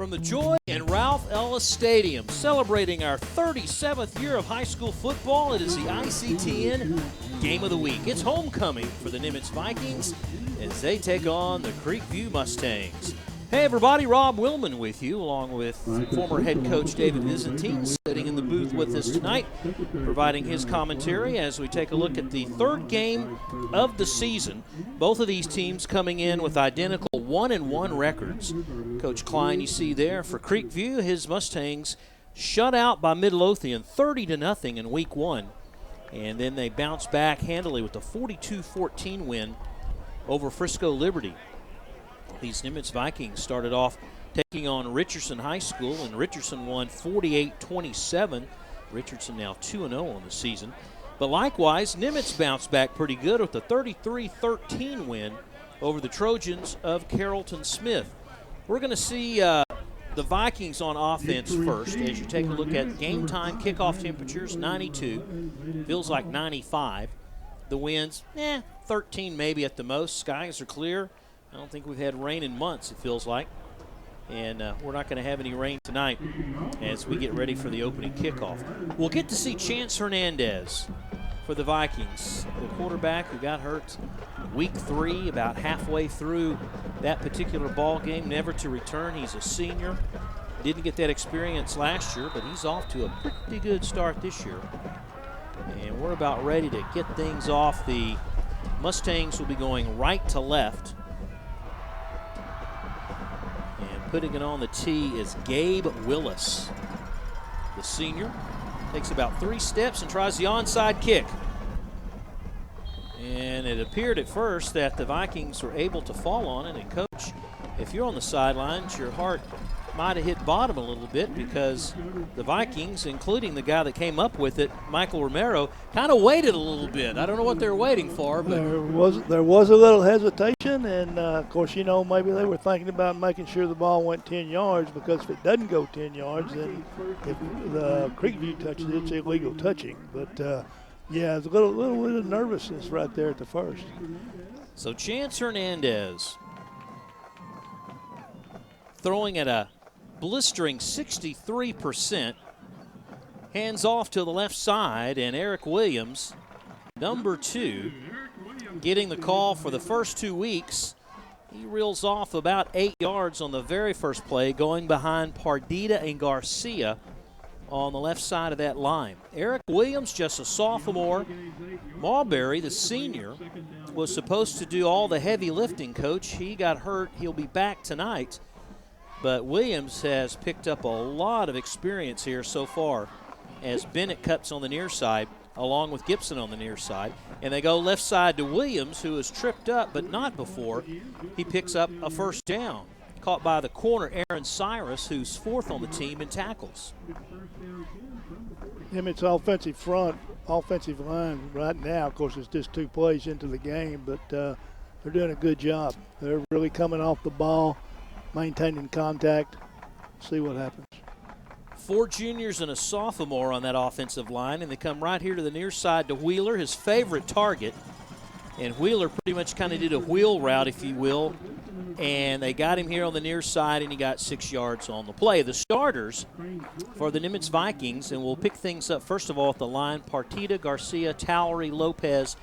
From the Joy and Ralph Ellis Stadium, celebrating our 37th year of high school football, it is the ICTN Game of the Week. It's homecoming for the Nimitz Vikings as they take on the Creekview Mustangs. Hey everybody, Rob Willman with you, along with former head coach David Byzantine, sitting in the booth with us tonight, providing his commentary as we take a look at the third game of the season. Both of these teams coming in with identical 1-1 records. Coach Klein, you see there for Creekview, his Mustangs shut out by Midlothian 30-0 in week one. And then they bounced back handily with a 42-14 win over Frisco Liberty. These Nimitz Vikings started off taking on Richardson High School, and Richardson won 48-27. Richardson now 2-0 on the season. But likewise, Nimitz bounced back pretty good with a 33-13 win over the Trojans of Carrollton Smith. We're going to see the Vikings on offense first as you take a look at game time kickoff temperatures, 92. Feels like 95. The winds, 13 maybe at the most. Skies are clear. I don't think we've had rain in months, it feels like. And we're not going to have any rain tonight as we get ready for the opening kickoff. We'll get to see Chance Hernandez for the Vikings, the quarterback who got hurt week 3, about halfway through that particular ball game, never to return. He's a senior. Didn't get that experience last year, but he's off to a pretty good start this year. And we're about ready to get things off. The Mustangs will be going right to left. Putting it on the tee is Gabe Willis. The senior takes about 3 steps and tries the onside kick. And it appeared at first that the Vikings were able to fall on it. And coach, if you're on the sidelines, your heart might have hit bottom a little bit because the Vikings, including the guy that came up with it, Michael Romero, kind of waited a little bit. I don't know what they're waiting for, but there was a little hesitation, and of course, you know, maybe they were thinking about making sure the ball went 10 yards, because if it doesn't go 10 yards, then if the Creekview touches it, it's illegal touching. But yeah, there's a little bit of nervousness right there at the first. So Chance Hernandez throwing at a blistering 63%, hands off to the left side, and Eric Williams, number 2, getting the call for the first 2 weeks. He reels off about 8 yards on the very first play, going behind Pardita and Garcia on the left side of that line. Eric Williams, just a sophomore. Marbury, the senior, was supposed to do all the heavy lifting, coach. He got hurt. He'll be back tonight. But Williams has picked up a lot of experience here so far as Bennett cuts on the near side along with Gibson on the near side. And they go left side to Williams, who is tripped up but not before. He picks up a first down. Caught by the corner, Aaron Cyrus, who's 4th on the team in tackles. Nimitz offensive line right now, of course, it's just 2 plays into the game, but they're doing a good job. They're really coming off the ball, maintaining contact. See what happens. 4 juniors and a sophomore on that offensive line, and they come right here to the near side to Wheeler, his favorite target. And Wheeler pretty much kind of did a wheel route, if you will, and they got him here on the near side, and he got 6 yards on the play. The starters for the Nimitz Vikings, and we'll pick things up first of all at the line, Partita, Garcia, Towery, Lopez,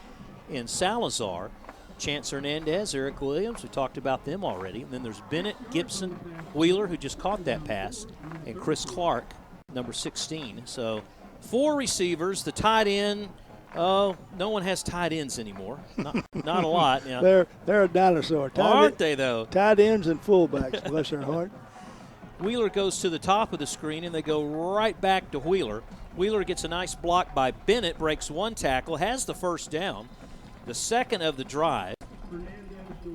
and Salazar. Chance Hernandez, Eric Williams, we talked about them already. And then there's Bennett, Gibson, Wheeler, who just caught that pass, and Chris Clark, number 16. So 4 receivers, the tight end. Oh, no one has tight ends anymore. Not a lot. You know. They're a dinosaur. Aren't they, though? Tight ends and fullbacks, bless their heart. Wheeler goes to the top of the screen, and they go right back to Wheeler. Wheeler gets a nice block by Bennett, breaks 1 tackle, has the first down. The second of the drive.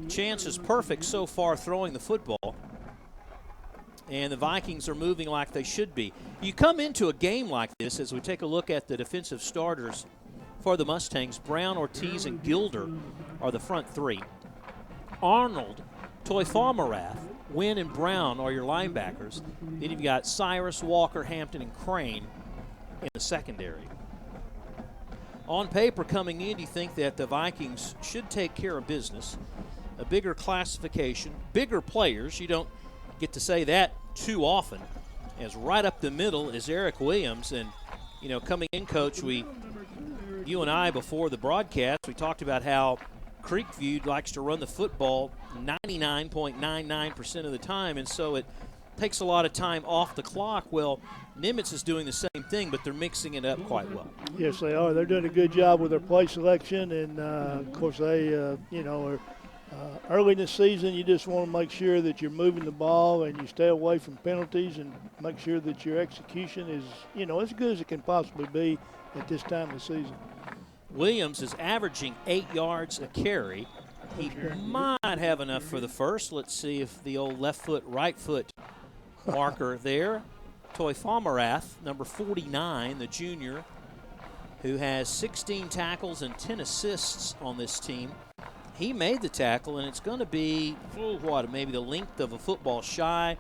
Chance is perfect so far throwing the football. And the Vikings are moving like they should be. You come into a game like this, as we take a look at the defensive starters for the Mustangs. Brown, Ortiz, and Gilder are the front 3. Arnold, Toyfamarath, Wynn, and Brown are your linebackers. Then you've got Cyrus, Walker, Hampton, and Crane in the secondary. On paper coming in, you think that the Vikings should take care of business. A bigger classification, bigger players. You don't get to say that too often, as right up the middle is Eric Williams. And, coming in, Coach, you and I, before the broadcast, we talked about how Creekview likes to run the football 99.99% of the time, and so it takes a lot of time off the clock. Well, Nimitz is doing the same thing, but they're mixing it up quite well. Yes, they are. They're doing a good job with their play selection, and, of course, they, are early in the season, you just want to make sure that you're moving the ball and you stay away from penalties and make sure that your execution is, as good as it can possibly be at this time of the season. Williams is averaging 8 yards a carry. He might have enough for the first. Let's see if the old left foot, right foot marker there. Toy Famarath, number 49, the junior, who has 16 tackles and 10 assists on this team. He made the tackle, and it's going to be, maybe the length of a football shy.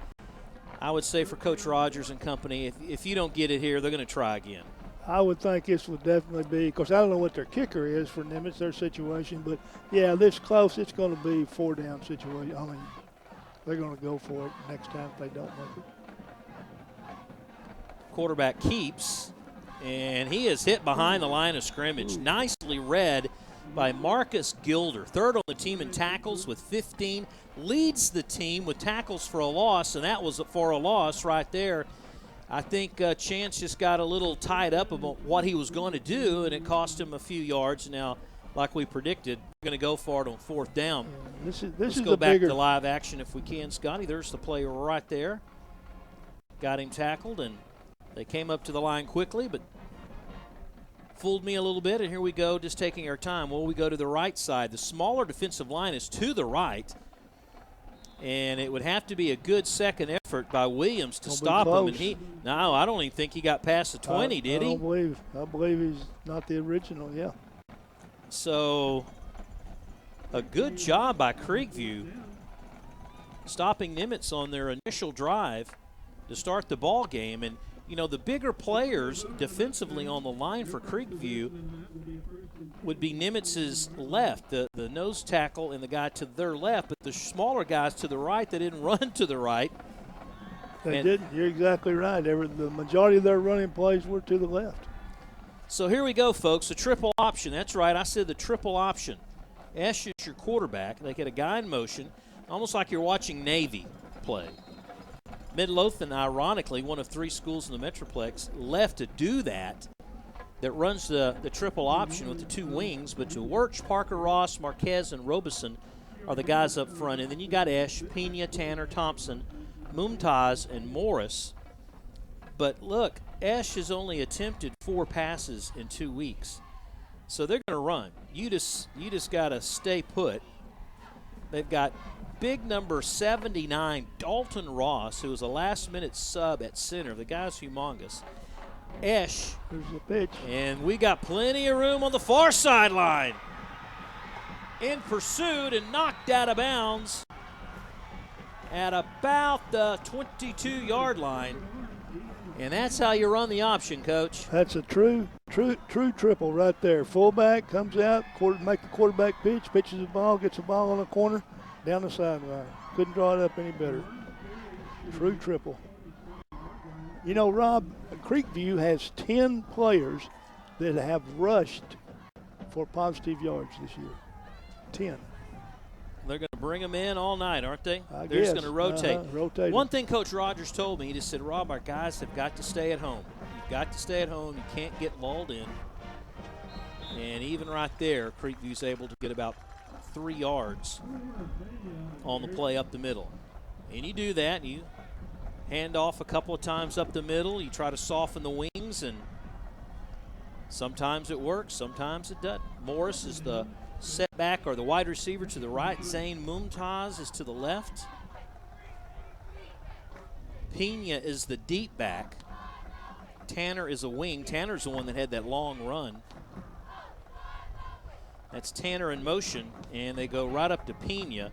I would say for Coach Rogers and company, if you don't get it here, they're going to try again. I would think this would definitely be, of course, I don't know what their kicker is for Nimitz, their situation, but, yeah, this close, it's going to be 4-down situation. I mean, they're going to go for it next time if they don't make it. Quarterback keeps, and he is hit behind the line of scrimmage. Nicely read by Marcus Gilder. Third on the team in tackles with 15. Leads the team with tackles for a loss, and that was for a loss right there. I think Chance just got a little tied up about what he was going to do, and it cost him a few yards. Now, like we predicted, we're going to go for it on 4th down. Let's go back to live action if we can, Scotty. There's the play right there. Got him tackled, and they came up to the line quickly, but fooled me a little bit, and here we go, just taking our time. Well, we go to the right side. The smaller defensive line is to the right, and it would have to be a good second effort by Williams to stop him. And I don't even think he got past the 20, did he? I believe he's not the original, yeah. So a good job by Creekview stopping Nimitz on their initial drive to start the ball game. And the bigger players defensively on the line for Creekview would be Nimitz's left, the nose tackle and the guy to their left, but the smaller guys to the right, they didn't run to the right. They didn't. You're exactly right. The majority of their running plays were to the left. So here we go, folks, the triple option. That's right, I said the triple option. Esch is your quarterback. They get a guy in motion, almost like you're watching Navy play. Midlothian, ironically, one of 3 schools in the Metroplex, left to do that runs the triple option with the 2 wings. But to Wirch, Parker Ross, Marquez, and Robeson are the guys up front. And then you got Esch, Pena, Tanner, Thompson, Mumtaz, and Morris. But look, Esch has only attempted 4 passes in 2 weeks. So they're going to run. You just got to stay put. They've got big number 79, Dalton Ross, who was a last-minute sub at center. The guy's humongous. Esch. There's the pitch. And we got plenty of room on the far sideline. In pursuit and knocked out of bounds at about the 22-yard line. And that's how you run the option, Coach. That's a true triple right there. Fullback comes out, make the quarterback pitch, pitches the ball, gets the ball on the corner, down the sideline. Couldn't draw it up any better. True triple. Rob, Creekview has 10 players that have rushed for positive yards this year. 10. They're going to bring them in all night, aren't they? They're just going to rotate. Rotate. One thing Coach Rogers told me, he just said, Rob, our guys have got to stay at home. You've got to stay at home. You can't get lulled in. And even right there, Creekview's able to get about 3 yards on the play up the middle. And you do that, and you hand off a couple of times up the middle. You try to soften the wings, and sometimes it works, sometimes it doesn't. Morris is the setback or the wide receiver to the right. Zane Mumtaz is to the left. Pena is the deep back. Tanner is a wing. Tanner's the one that had that long run. That's Tanner in motion, and they go right up to Pena,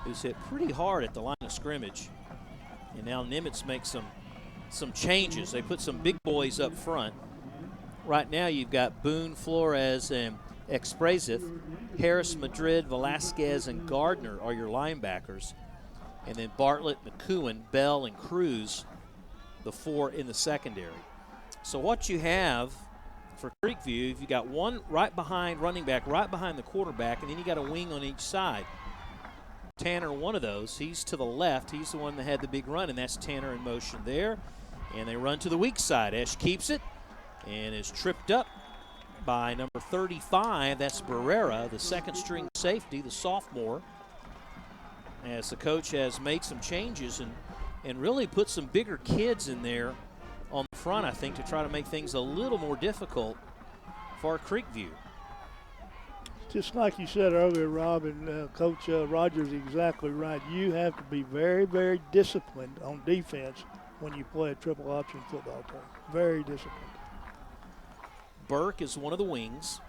who's hit pretty hard at the line of scrimmage. And now Nimitz makes some changes. They put some big boys up front. Right now you've got Boone, Flores, and Exprezith. Harris, Madrid, Velasquez, and Gardner are your linebackers. and then Bartlett, McCowan, Bell, and Cruz, the 4 in the secondary. So what you have for Creekview, you got one right behind running back, right behind the quarterback, and then you got a wing on each side. Tanner, one of those, he's to the left. He's the one that had the big run, and that's Tanner in motion there. And they run to the weak side. Esch keeps it and is tripped up by number 35. That's Barrera, the second string safety, the sophomore, as the coach has made some changes and really put some bigger kids in there on the front, I think, to try to make things a little more difficult for Creekview. Just like you said earlier, Rob, and Coach Rogers is exactly right. You have to be very, very disciplined on defense when you play a triple option football team. Very disciplined. Burke is one of the wings.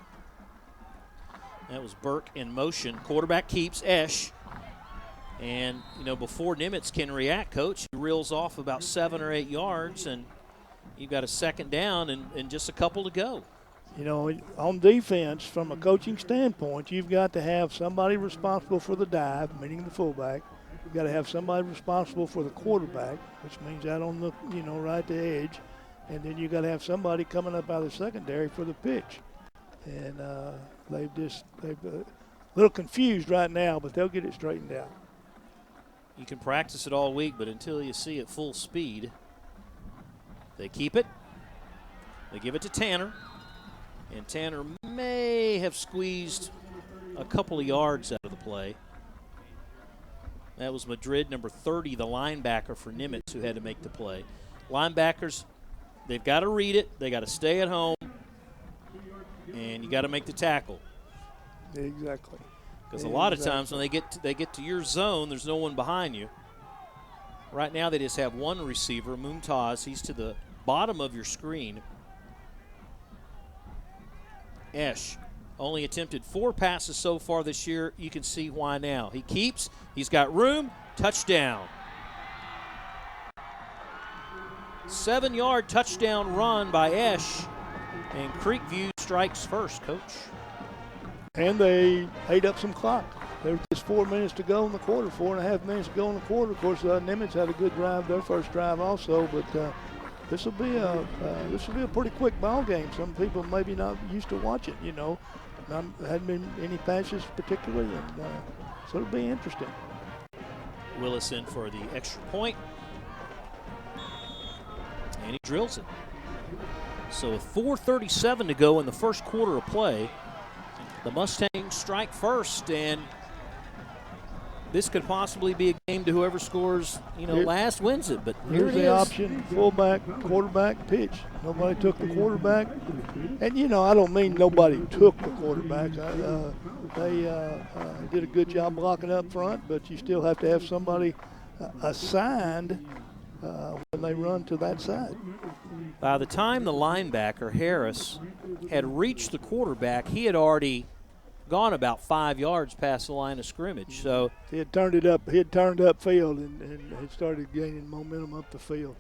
That was Burke in motion. Quarterback keeps Esch. And, you know, before Nimitz can react, Coach, he reels off about 7 or 8 yards, and you've got a second down and just a couple to go. You know, on defense, from a coaching standpoint, you've got to have somebody responsible for the dive, meaning the fullback. You've got to have somebody responsible for the quarterback, which means out on the, you know, right to edge. And then you've got to have somebody coming up out of the secondary for the pitch. And they're a little confused right now, but they'll get it straightened out. You can practice it all week, but until you see it full speed, they keep it. They give it to Tanner. And Tanner may have squeezed a couple of yards out of the play. That was Madrid, number 30, the linebacker for Nimitz, who had to make the play. Linebackers, they've got to read it. They got to stay at home. And you got to make the tackle. Exactly. Because a lot of times when they get to your zone, there's no one behind you. Right now they just have one receiver, Mumtaz. He's to the bottom of your screen. Esch only attempted 4 passes so far this year. You can see why now. He keeps. He's got room. Touchdown. 7-yard touchdown run by Esch. And Creekview strikes first, Coach. And they ate up some clock. There was just 4 minutes to go in the quarter, 4.5 minutes to go in the quarter. Of course, Nimitz had a good drive, their first drive also, but this will be a pretty quick ball game. Some people maybe not used to watching, you know. Hadn't been any passes particularly, and so it'll be interesting. Willis in for the extra point, and he drills it. So with 4:37 to go in the first quarter of play, the Mustangs strike first, and this could possibly be a game to whoever scores, you know, last wins it. But here's the option: fullback, quarterback, pitch. Nobody took the quarterback, and you know, I don't mean nobody took the quarterback. They did a good job blocking up front, but you still have to have somebody assigned when they run to that side. By the time the linebacker Harris had reached the quarterback, he had already gone about 5 yards past the line of scrimmage. So he had turned it up. He had turned upfield and had started gaining momentum up the field.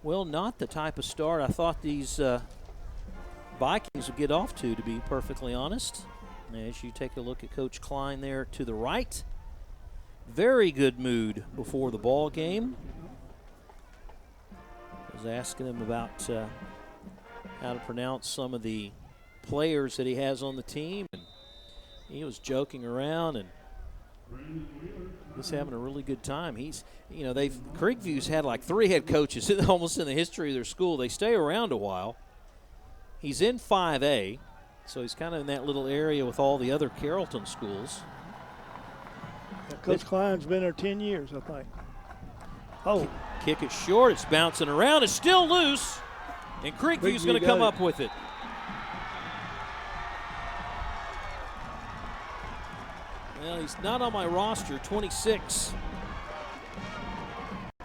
Well, not the type of start I thought these Vikings would get off to be perfectly honest. As you take a look at Coach Klein there to the right, very good mood before the ball game. I was asking him about how to pronounce some of the players that he has on the team, and he was joking around and was having a really good time. He's, you know, Creekview's had like 3 head coaches almost in the history of their school. They stay around a while. He's in 5A, so he's kind of in that little area with all the other Carrollton schools. Yeah, Coach Klein's been there 10 years, I think. Oh. Kick it short. It's bouncing around. It's still loose. And Creekview's going to come up with it. Well, he's not on my roster, 26.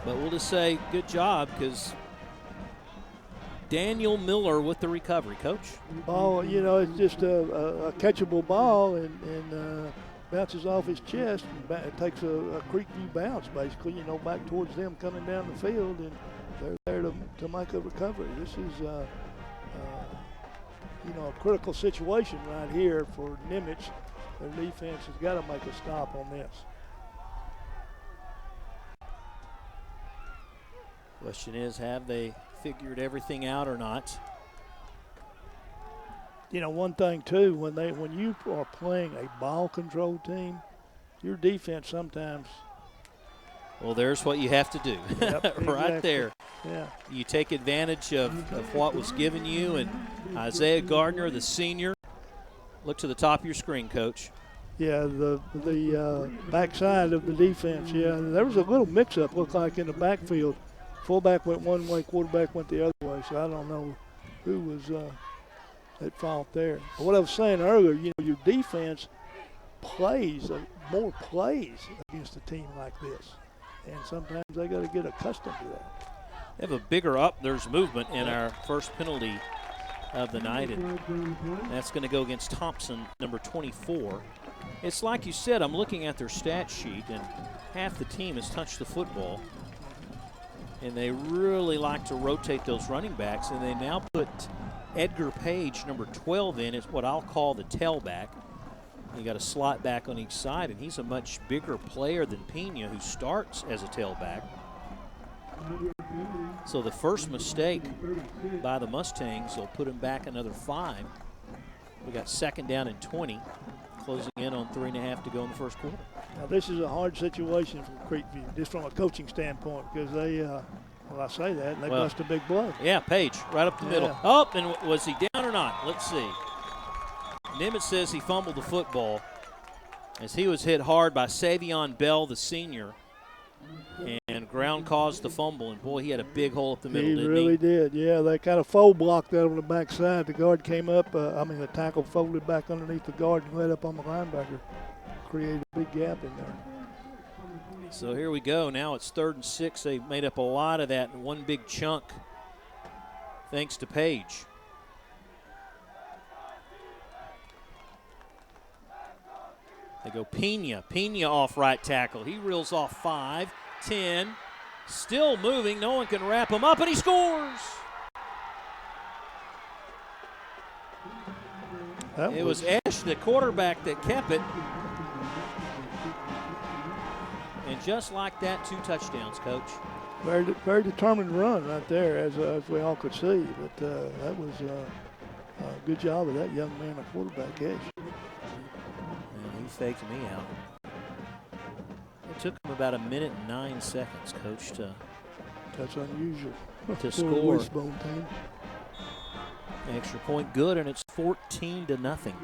But we'll just say good job because Daniel Miller with the recovery, Coach. Ball, you know, it's just a catchable ball and bounces off his chest. And it takes a Creekview bounce, basically, you know, back towards them coming down the field, and they're there to make a recovery. This is, you know, a critical situation right here for Nimitz. Their defense has got to make a stop on this. Question is, have they figured everything out or not? You know, one thing too, when you are playing a ball control team, your defense sometimes. Well, there's what you have to do. Yep, right exactly. there. Yeah. You take advantage of what was given you, and Isaiah Gardner, the senior, look to the top of your screen, Coach. Yeah, the backside of the defense. Yeah, there was a little mix-up, looked like, in the backfield. Fullback went one way, quarterback went the other way. So I don't know who was at fault there. But what I was saying earlier, you know, your defense plays more plays against a team like this, and sometimes they got to get accustomed to that. They have a bigger up. There's movement in our first penalty of the night, and that's going to go against Thompson, number 24. It's like you said, I'm looking at their stat sheet, and half the team has touched the football, and they really like to rotate those running backs, and they now put Edgar Page, number 12, in as what I'll call the tailback. You got a slot back on each side, and he's a much bigger player than Pena, who starts as a tailback. So the first mistake by the Mustangs will put him back another 5. We got 2nd down and 20, closing in on 3.5 to go in the first quarter. Now this is a hard situation for Creekview, just from a coaching standpoint, because they, well, I say that, and they bust a big blow. Yeah, Page, right up the middle. Oh, and was he down or not? Let's see. Nimitz says he fumbled the football as he was hit hard by Savion Bell, the senior, and ground caused the fumble. And, boy, he had a big hole up the middle, didn't he? He really did, yeah. They kind of fold blocked that on the backside. The guard came up. The tackle folded back underneath the guard and led up on the linebacker. Created a big gap in there. So here we go. Now it's 3rd and 6. They made up a lot of that in one big chunk thanks to Page. They go Pena. Pena off right tackle. He reels off 5, 10. Still moving. No one can wrap him up, and he scores. It was Ash, the quarterback, that kept it. And just like that, 2 touchdowns, Coach. Very, very determined run right there, as we all could see. But that was a good job of that young man, a quarterback, Ash. He faked me out. It took him about 1 minute and 9 seconds, Coach, that's unusual to score. Wishbone team. Extra point good, and it's 14-0.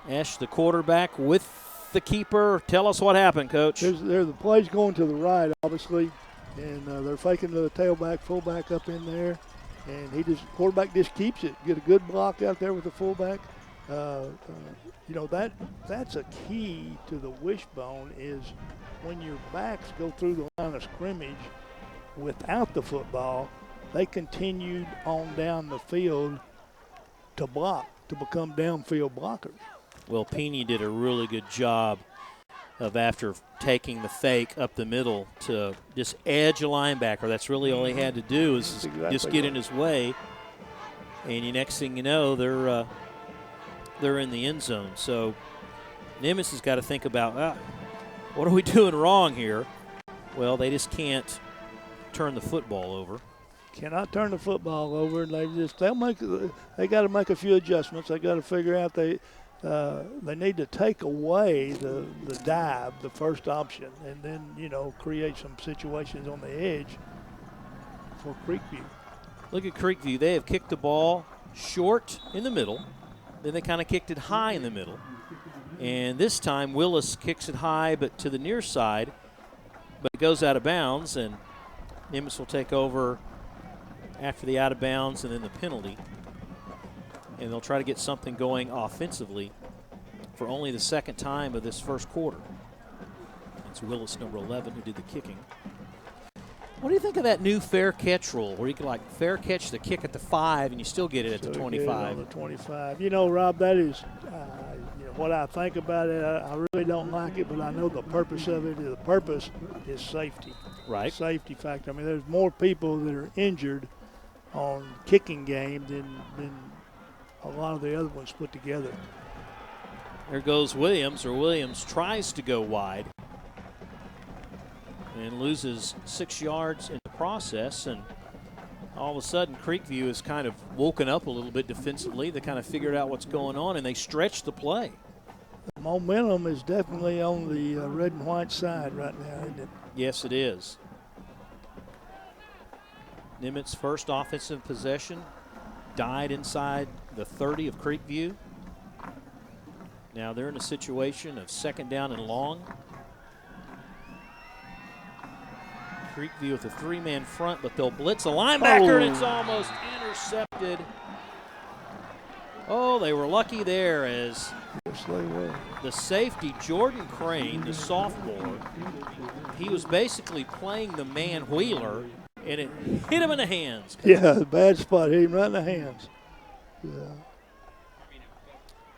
Ash, the quarterback, with the keeper. Tell us what happened, Coach. There's the plays going to the right, obviously, and they're faking to the tailback, fullback up in there, and quarterback just keeps it. Get a good block out there with the fullback. You know, that's a key to the wishbone, is when your backs go through the line of scrimmage without the football, they continued on down the field to block, to become downfield blockers. Well, Pena did a really good job of, after taking the fake up the middle, to just edge a linebacker. That's really all he had to do, is just get in his way. And the next thing you know, they're in the end zone. So Nimitz has got to think about, what are we doing wrong here? Well, they just can't turn the football over. Cannot turn the football over, and they got to make a few adjustments. They got to figure out they need to take away the dive, the first option, and then, you know, create some situations on the edge for Creekview. Look at Creekview. They have kicked the ball short in the middle. Then they kind of kicked it high in the middle. And this time Willis kicks it high but to the near side, but it goes out of bounds, and Nimitz will take over after the out of bounds and then the penalty. And they'll try to get something going offensively for only the 2nd time of this first quarter. It's Willis, number 11, who did the kicking. What do you think of that new fair catch rule, where you can, like, fair catch the kick at the 5 and you still get it at the 25? On the 25. You know, Rob, that is what I think about it. I really don't like it, but I know the purpose of it. The purpose is safety. Right. Safety factor. I mean, there's more people that are injured on kicking game than a lot of the other ones put together. There goes Williams, or Williams tries to go wide and loses 6 yards in the process. And all of a sudden, Creekview has kind of woken up a little bit defensively. They kind of figured out what's going on, and they stretched the play. The momentum is definitely on the red and white side right now, isn't it? Yes, it is. Nimitz' first offensive possession died inside the 30 of Creekview. Now they're in a situation of 2nd down and long. Creekview with a 3-man front, but they'll blitz a linebacker, and it's almost intercepted. Oh, they were lucky there as the safety, Jordan Crane, the sophomore, he was basically playing the man Wheeler, and it hit him in the hands. Yeah, bad spot, hit him right in the hands. Yeah.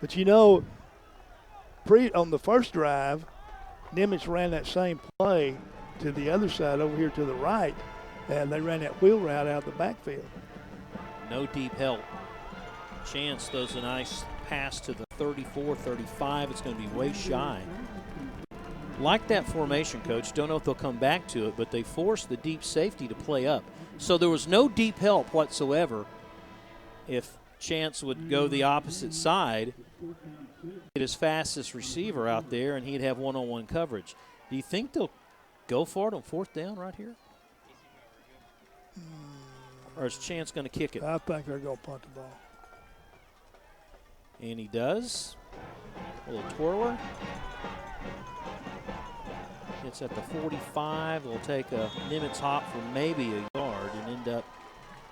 But you know, on the first drive, Nimitz ran that same play to the other side over here to the right, and they ran that wheel route out of the backfield. No deep help. Chance throws a nice pass to the 34, 35. It's going to be way shy. Like that formation, Coach. Don't know if they'll come back to it, but they forced the deep safety to play up. So there was no deep help whatsoever. If Chance would go the opposite side, get his fastest receiver out there, and he'd have one-on-one coverage. Do you think they'll go for it on 4th down right here? Or is Chance going to kick it? I think they're going to punt the ball. And he does. A little twirler. It's at the 45. They'll take a Nimitz hop for maybe a yard and end up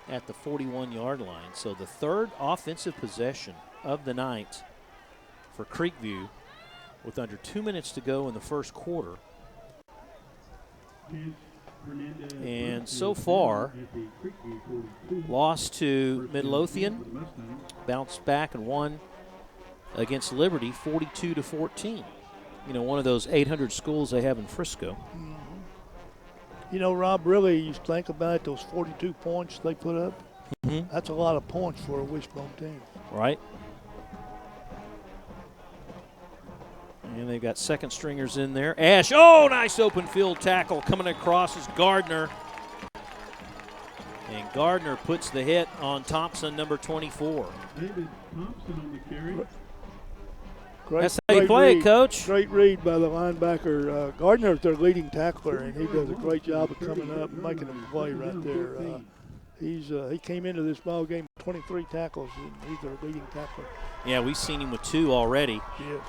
at the 41-yard line. So the 3rd offensive possession of the night for Creekview with under 2 minutes to go in the first quarter. And so far, lost to Midlothian, bounced back and won against Liberty 42-14. You know, one of those 800 schools they have in Frisco. Mm-hmm. You know, Rob, really, you think about it, those 42 points they put up, that's a lot of points for a wishbone team. Right. And they've got second stringers in there. Ash, oh, nice open field tackle coming across is Gardner. And Gardner puts the hit on Thompson, number 24. David Thompson on the carry. That's how you play it, Coach. Great read by the linebacker. Gardner's their leading tackler, and he does a great job of coming up and making a play right there. He came into this ball game with 23 tackles, and he's their leading tackler. Yeah, we've seen him with 2 already. Yes.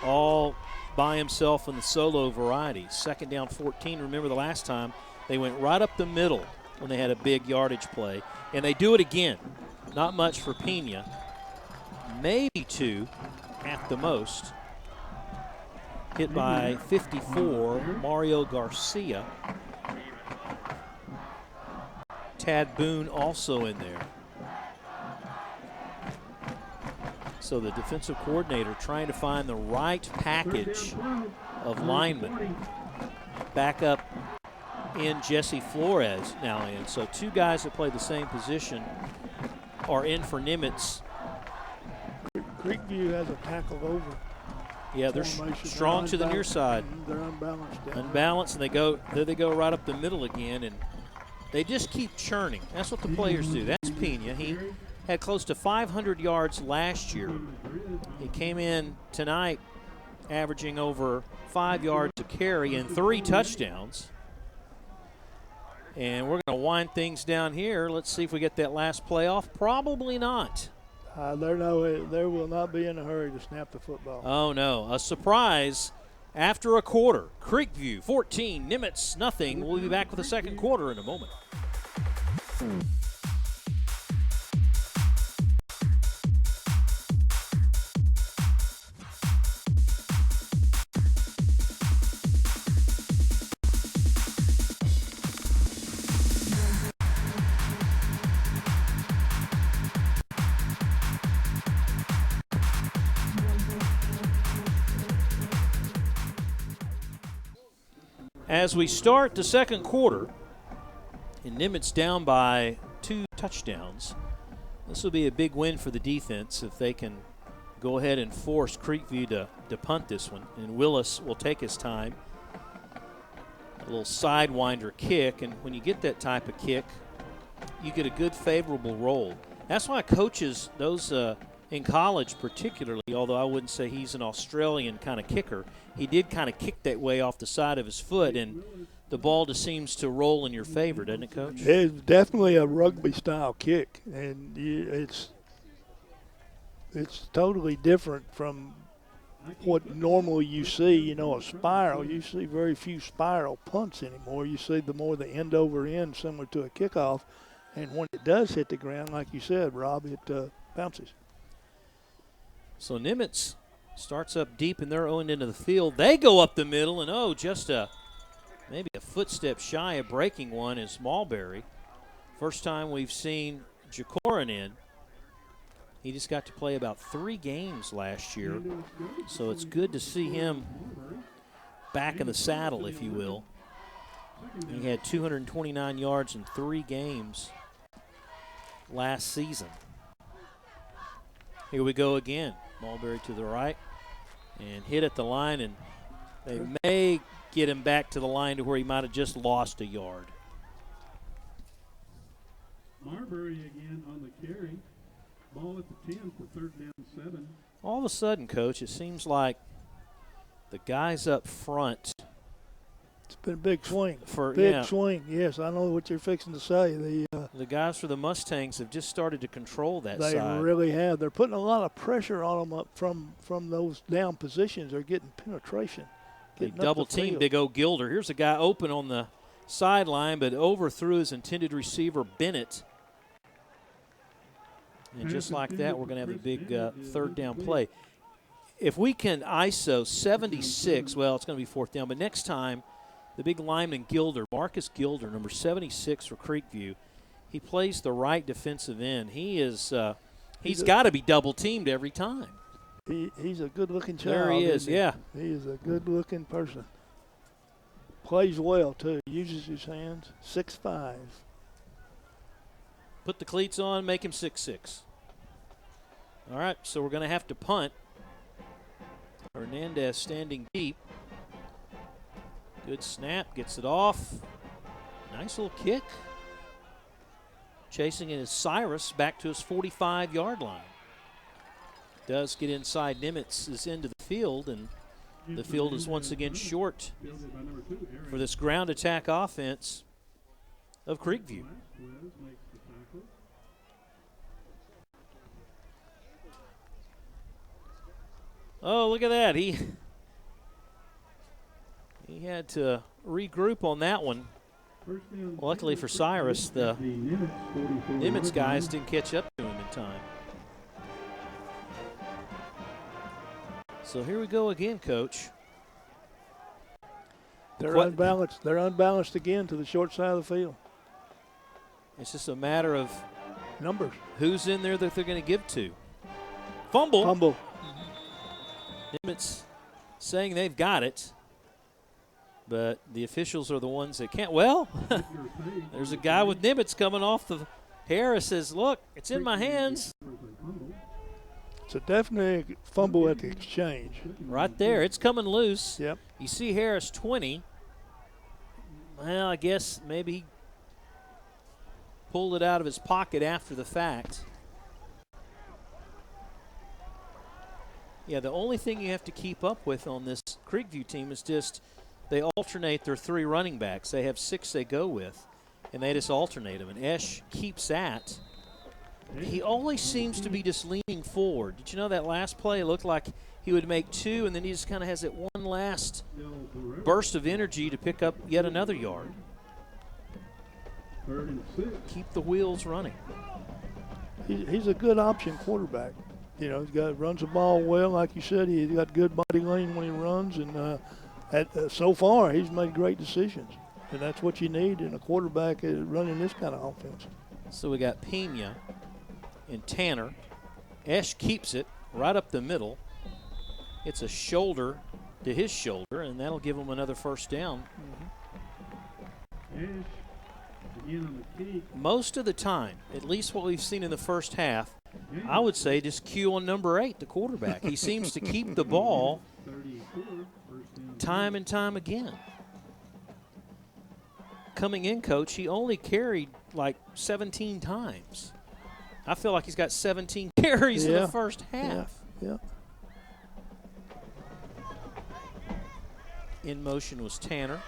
All by himself in the solo variety. 2nd down 14. Remember the last time they went right up the middle when they had a big yardage play. And they do it again. Not much for Pena. Maybe 2 at the most. Hit by 54, Mario Garcia. Tad Boone also in there. So the defensive coordinator trying to find the right package of linemen. Back up in Jesse Flores now in. So 2 guys that play the same position are in for Nimitz. Creekview has a tackle over. Yeah, they're strong to the near side. They're unbalanced. Unbalanced, and they go right up the middle again, and they just keep churning. That's what the players do. That's Pena. He had close to 500 yards last year. He came in tonight averaging over 5 yards a carry and 3 touchdowns. And we're going to wind things down here. Let's see if we get that last play off. Probably not. There will not be in a hurry to snap the football. Oh, no. A surprise after a quarter. Creekview 14, Nimitz nothing. We'll be back with the second quarter in a moment. As we start the second quarter, and Nimitz down by 2 touchdowns, this will be a big win for the defense if they can go ahead and force Creekview to punt this one. And Willis will take his time. A little sidewinder kick, and when you get that type of kick, you get a good favorable roll. That's why coaches, those in college particularly, although I wouldn't say he's an Australian kind of kicker, he did kind of kick that way off the side of his foot, and the ball just seems to roll in your favor, doesn't it, Coach? It's definitely a rugby-style kick, and it's totally different from what normally you see. You know, a spiral. You see very few spiral punts anymore. You see the more the end over end, similar to a kickoff, and when it does hit the ground, like you said, Rob, it bounces. So Nimitz starts up deep in their own end of the field. They go up the middle, and just maybe a footstep shy of breaking one is Mulberry. First time we've seen Jacorin in. He just got to play about 3 games last year, so it's good to see him back in the saddle, if you will. He had 229 yards in 3 games last season. Here we go again. Mulberry to the right and hit at the line, and they may get him back to the line to where he might have just lost a yard. Marbury again on the carry. Ball at the 10 for 3rd down 7. All of a sudden, Coach, it seems like the guys up front. It's been a big swing. Swing. Yes, I know what you're fixing to say. The guys for the Mustangs have just started to control that they side. They really have. They're putting a lot of pressure on them up from those down positions. They're getting penetration. They double team Big O Gilder. Here's a guy open on the sideline, but overthrew his intended receiver, Bennett. And just like that, we're going to have a big 3rd down play. If we can ISO 76, well, it's going to be 4th down. But next time, the big lineman Gilder, Marcus Gilder, number 76 for Creekview, he plays the right defensive end. He's got to be double teamed every time. He's a good-looking child. There he is, yeah. He is a good-looking person. Plays well, too. Uses his hands. 6'5". Put the cleats on, make him 6'6". All right, so we're going to have to punt. Hernandez standing deep. Good snap, gets it off. Nice little kick. Chasing it is Cyrus back to his 45-yard line. Does get inside Nimitz's into the field, and the field is once again short for this ground attack offense of Creekview. Oh, look at that. He had to regroup on that one. Luckily for Cyrus, the Nimitz guys didn't catch up to him in time. So here we go again, Coach. They're unbalanced. They're unbalanced again to the short side of the field. It's just a matter of numbers. Who's in there that they're going to give to? Fumble. Nimitz saying they've got it, but the officials are the ones that can't. Well, there's a guy with Nimitz coming off the Harris says, look, it's in my hands. It's a definite fumble at the exchange. Right there. It's coming loose. Yep. You see Harris 20. Well, I guess maybe he pulled it out of his pocket after the fact. Yeah, the only thing you have to keep up with on this Creekview team is just they alternate their 3 running backs. They have 6 they go with, and they just alternate them. And Esch keeps at. He always seems to be just leaning forward. Did you know that last play? It looked like he would make 2, and then he just kind of has that one last burst of energy to pick up yet another yard. Keep the wheels running. He's a good option quarterback. You know, runs the ball well, like you said. He's got good body lane when he runs, and so far he's made great decisions. And that's what you need in a quarterback running this kind of offense. So we got Pena and Tanner. Esch keeps it right up the middle. It's a shoulder to his shoulder, and that'll give him another 1st down. Esch again on the key. Most of the time, at least what we've seen in the first half, I would say just cue on number 8, the quarterback. He seems to keep the ball 34, first down. time and time again. Coming in, coach, he only carried like 17 times. I feel like he's got 17 carries in the first half. Yeah. In motion was Tanner.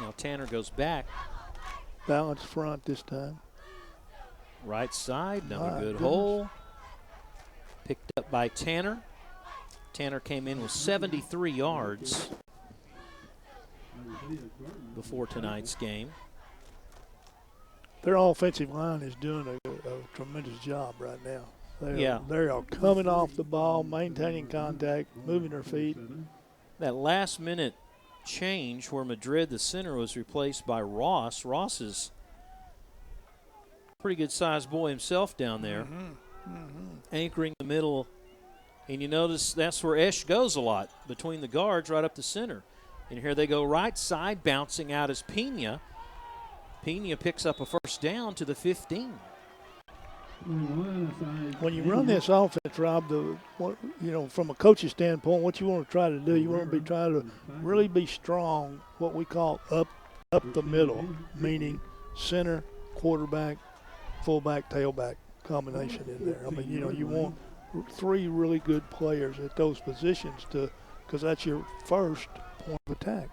Now Tanner goes back. Balanced front this time. Right side, another My good goodness. hole. Picked up by Tanner. Tanner came in with 73 yards before tonight's game. Their offensive line is doing a tremendous job right now. They are coming off the ball, maintaining contact, moving their feet. That last minute change where Madrid, the center, was replaced by Ross. Ross is a pretty good sized boy himself down there, anchoring the middle. And you notice that's where Esch goes a lot, between the guards right up the center. And here they go right side, bouncing out as Pena. Pena picks up a first down to the 15. When you run this offense, Rob, from a coach's standpoint, what you want to try to do, you want to be trying to really be strong, what we call up the middle, meaning center, quarterback, fullback, tailback combination in there. I mean, you want 3 really good players at those positions because that's your first point of attack.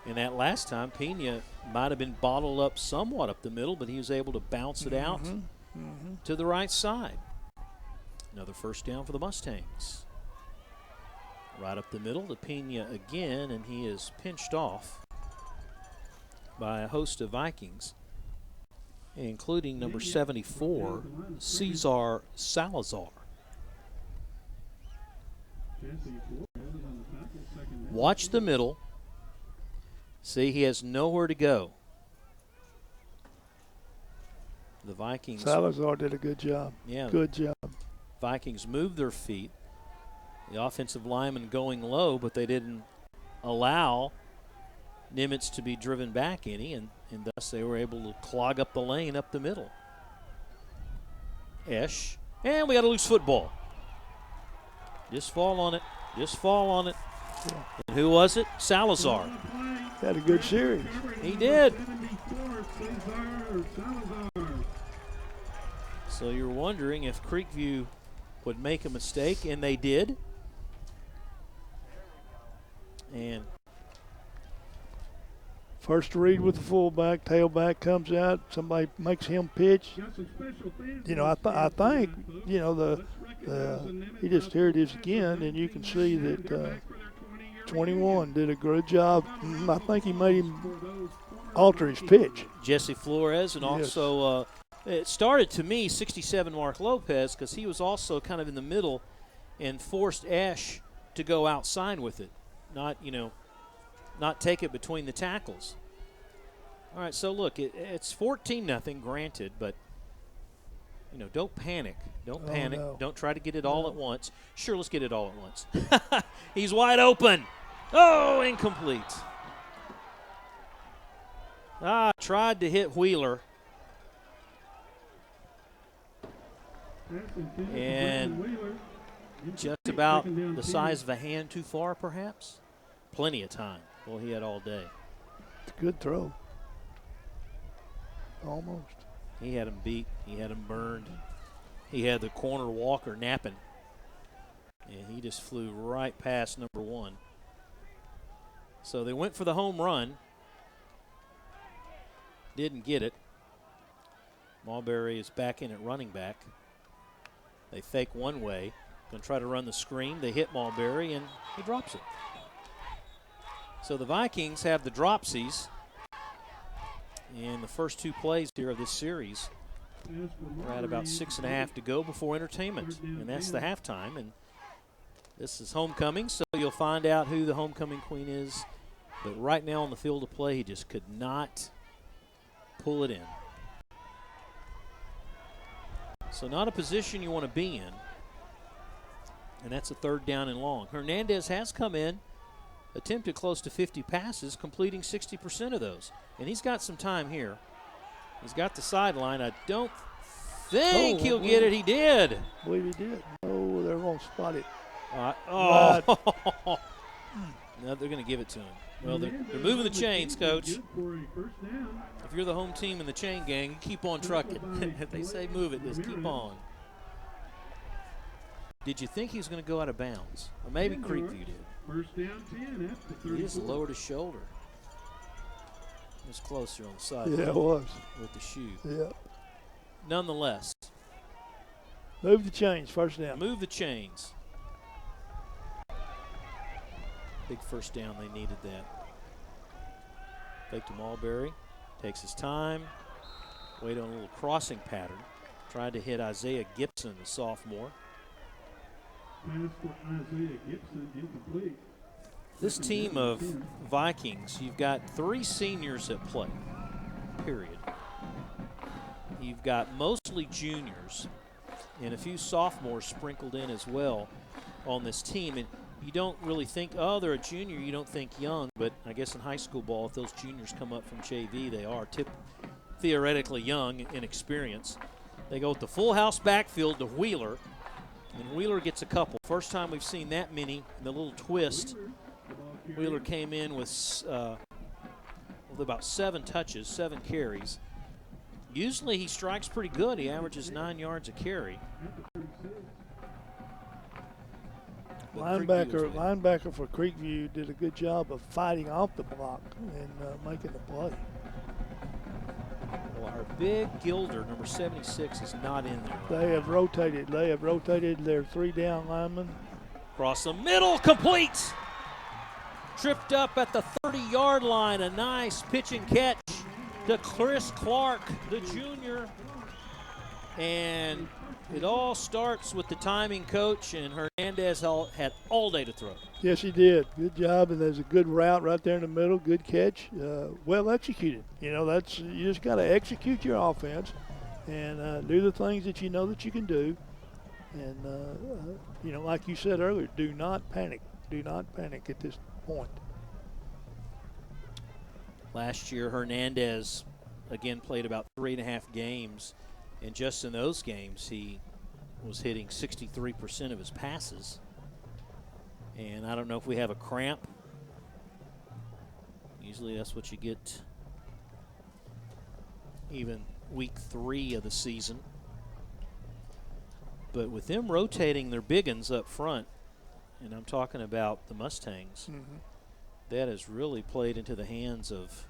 And that last time, Pena might have been bottled up somewhat up the middle, but he was able to bounce it out to the right side. Another first down for the Mustangs. Right up the middle to Pena again, and he is pinched off by a host of Vikings, including number 74, Cesar Salazar. Watch the middle. See, he has nowhere to go. The Vikings. Salazar did a good job. Yeah. Good job. Vikings moved their feet. The offensive lineman going low, but they didn't allow Nimitz to be driven back any, and thus they were able to clog up the lane up the middle. Esch. And we got a loose football. Just fall on it. Just fall on it. Yeah. And who was it? Salazar. Had a good series. He did. 74, Cesar Salazar. So you're wondering if Creekview would make a mistake, and they did. And first read with the fullback, tailback comes out, somebody makes him pitch. Got some special fans I think you just hear this again, and you can see that 21 did a good job. I think he made him alter his pitch. Jesse Flores, and also it started to me 67 Mark Lopez, because he was also kind of in the middle and forced Ash to go outside with it, not take it between the tackles. All right, so look, it's 14-0, granted, but don't panic. Don't panic. No. Don't try to get it all at once. Sure, let's get it all at once. He's wide open. Oh, incomplete. Tried to hit Wheeler. And just about the size of a hand too far, perhaps. Plenty of time. Well, he had all day. It's a good throw. Almost. He had him beat. He had him burned. He had the corner Walker napping. And he just flew right past number 1. So they went for the home run. Didn't get it. Mulberry is back in at running back. They fake one way. Going to try to run the screen. They hit Mulberry, and he drops it. So the Vikings have the dropsies in the first 2 plays here of this series. We're at about 6.5 to go before entertainment, and that's the halftime. And this is homecoming, so you'll find out who the homecoming queen is. But right now on the field of play, he just could not pull it in. So not a position you want to be in. And that's a 3rd down and long. Hernandez has come in, attempted close to 50 passes, completing 60% of those. And he's got some time here. He's got the sideline. I don't think he'll get it. He did. I believe he did. Oh, they're going to spot it. Oh. No, they're going to give it to him. Well, they're moving the chains, Coach. If you're the home team in the chain gang, you keep on trucking. If they say move it, just keep on. Did you think he was going to go out of bounds? Or maybe Creekview did. First down 10 at the 34. He just lowered his shoulder. It was closer on the side. Yeah, it was. With the shoe. Yeah. Nonetheless. Move the chains, first down. Move the chains. Big first down, they needed that. Fake to Mulberry. Takes his time. Wait on a little crossing pattern. Tried to hit Isaiah Gibson, the sophomore. Pass for Isaiah Gibson, incomplete. This team of Vikings, you've got 3 seniors at play, period. You've got mostly juniors and a few sophomores sprinkled in as well on this team. And you don't really think, oh, they're a junior, you don't think young. But I guess in high school ball, if those juniors come up from JV, they are theoretically young in experience. They go with the full house backfield to Wheeler. And Wheeler gets a couple. First time we've seen that many in the little twist. Wheeler came in with about 7 touches, 7 carries. Usually he strikes pretty good. He averages 9 yards a carry. Linebacker for Creekview did a good job of fighting off the block and making the play. Well, our big Gilder, number 76, is not in there. They have rotated. Their 3 down linemen. Across the middle, complete. Tripped up at the 30-yard line. A nice pitch and catch to Chris Clark, the junior. And it all starts with the timing, Coach, and Hernandez had all day to throw. Yes, he did. Good job, and there's a good route right there in the middle. Good catch. Well executed. You know, you just got to execute your offense and do the things that you know that you can do. And, you know, like you said earlier, do not panic. Do not panic at this point. Last year, Hernandez, again, played about 3.5 games. And just in those games, he was hitting 63% of his passes. And I don't know if we have a cramp. Usually that's what you get even week 3 of the season. But with them rotating their big uns up front, and I'm talking about the Mustangs, that has really played into the hands of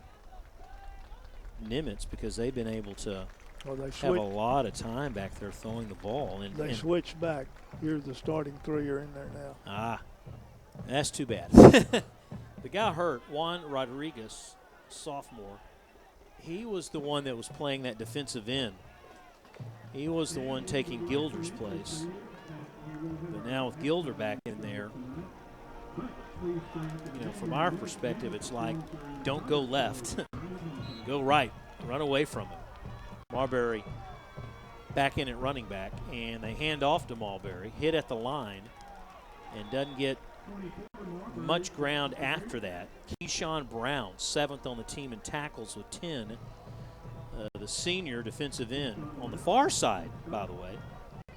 Nimitz because they've been able to have a lot of time back there throwing the ball. And they switched back. Here's the starting 3 are in there now. Ah, that's too bad. The guy hurt, Juan Rodriguez, sophomore, he was the one that was playing that defensive end. He was the one taking Gilder's place. But now with Gilder back in there, you know, from our perspective, it's like, don't go left. Go right. Run away from him. Marbury back in at running back, and they hand off to Mulberry, hit at the line, and doesn't get much ground after that. Keyshawn Brown, 7th on the team in tackles with 10. The senior defensive end on the far side, by the way.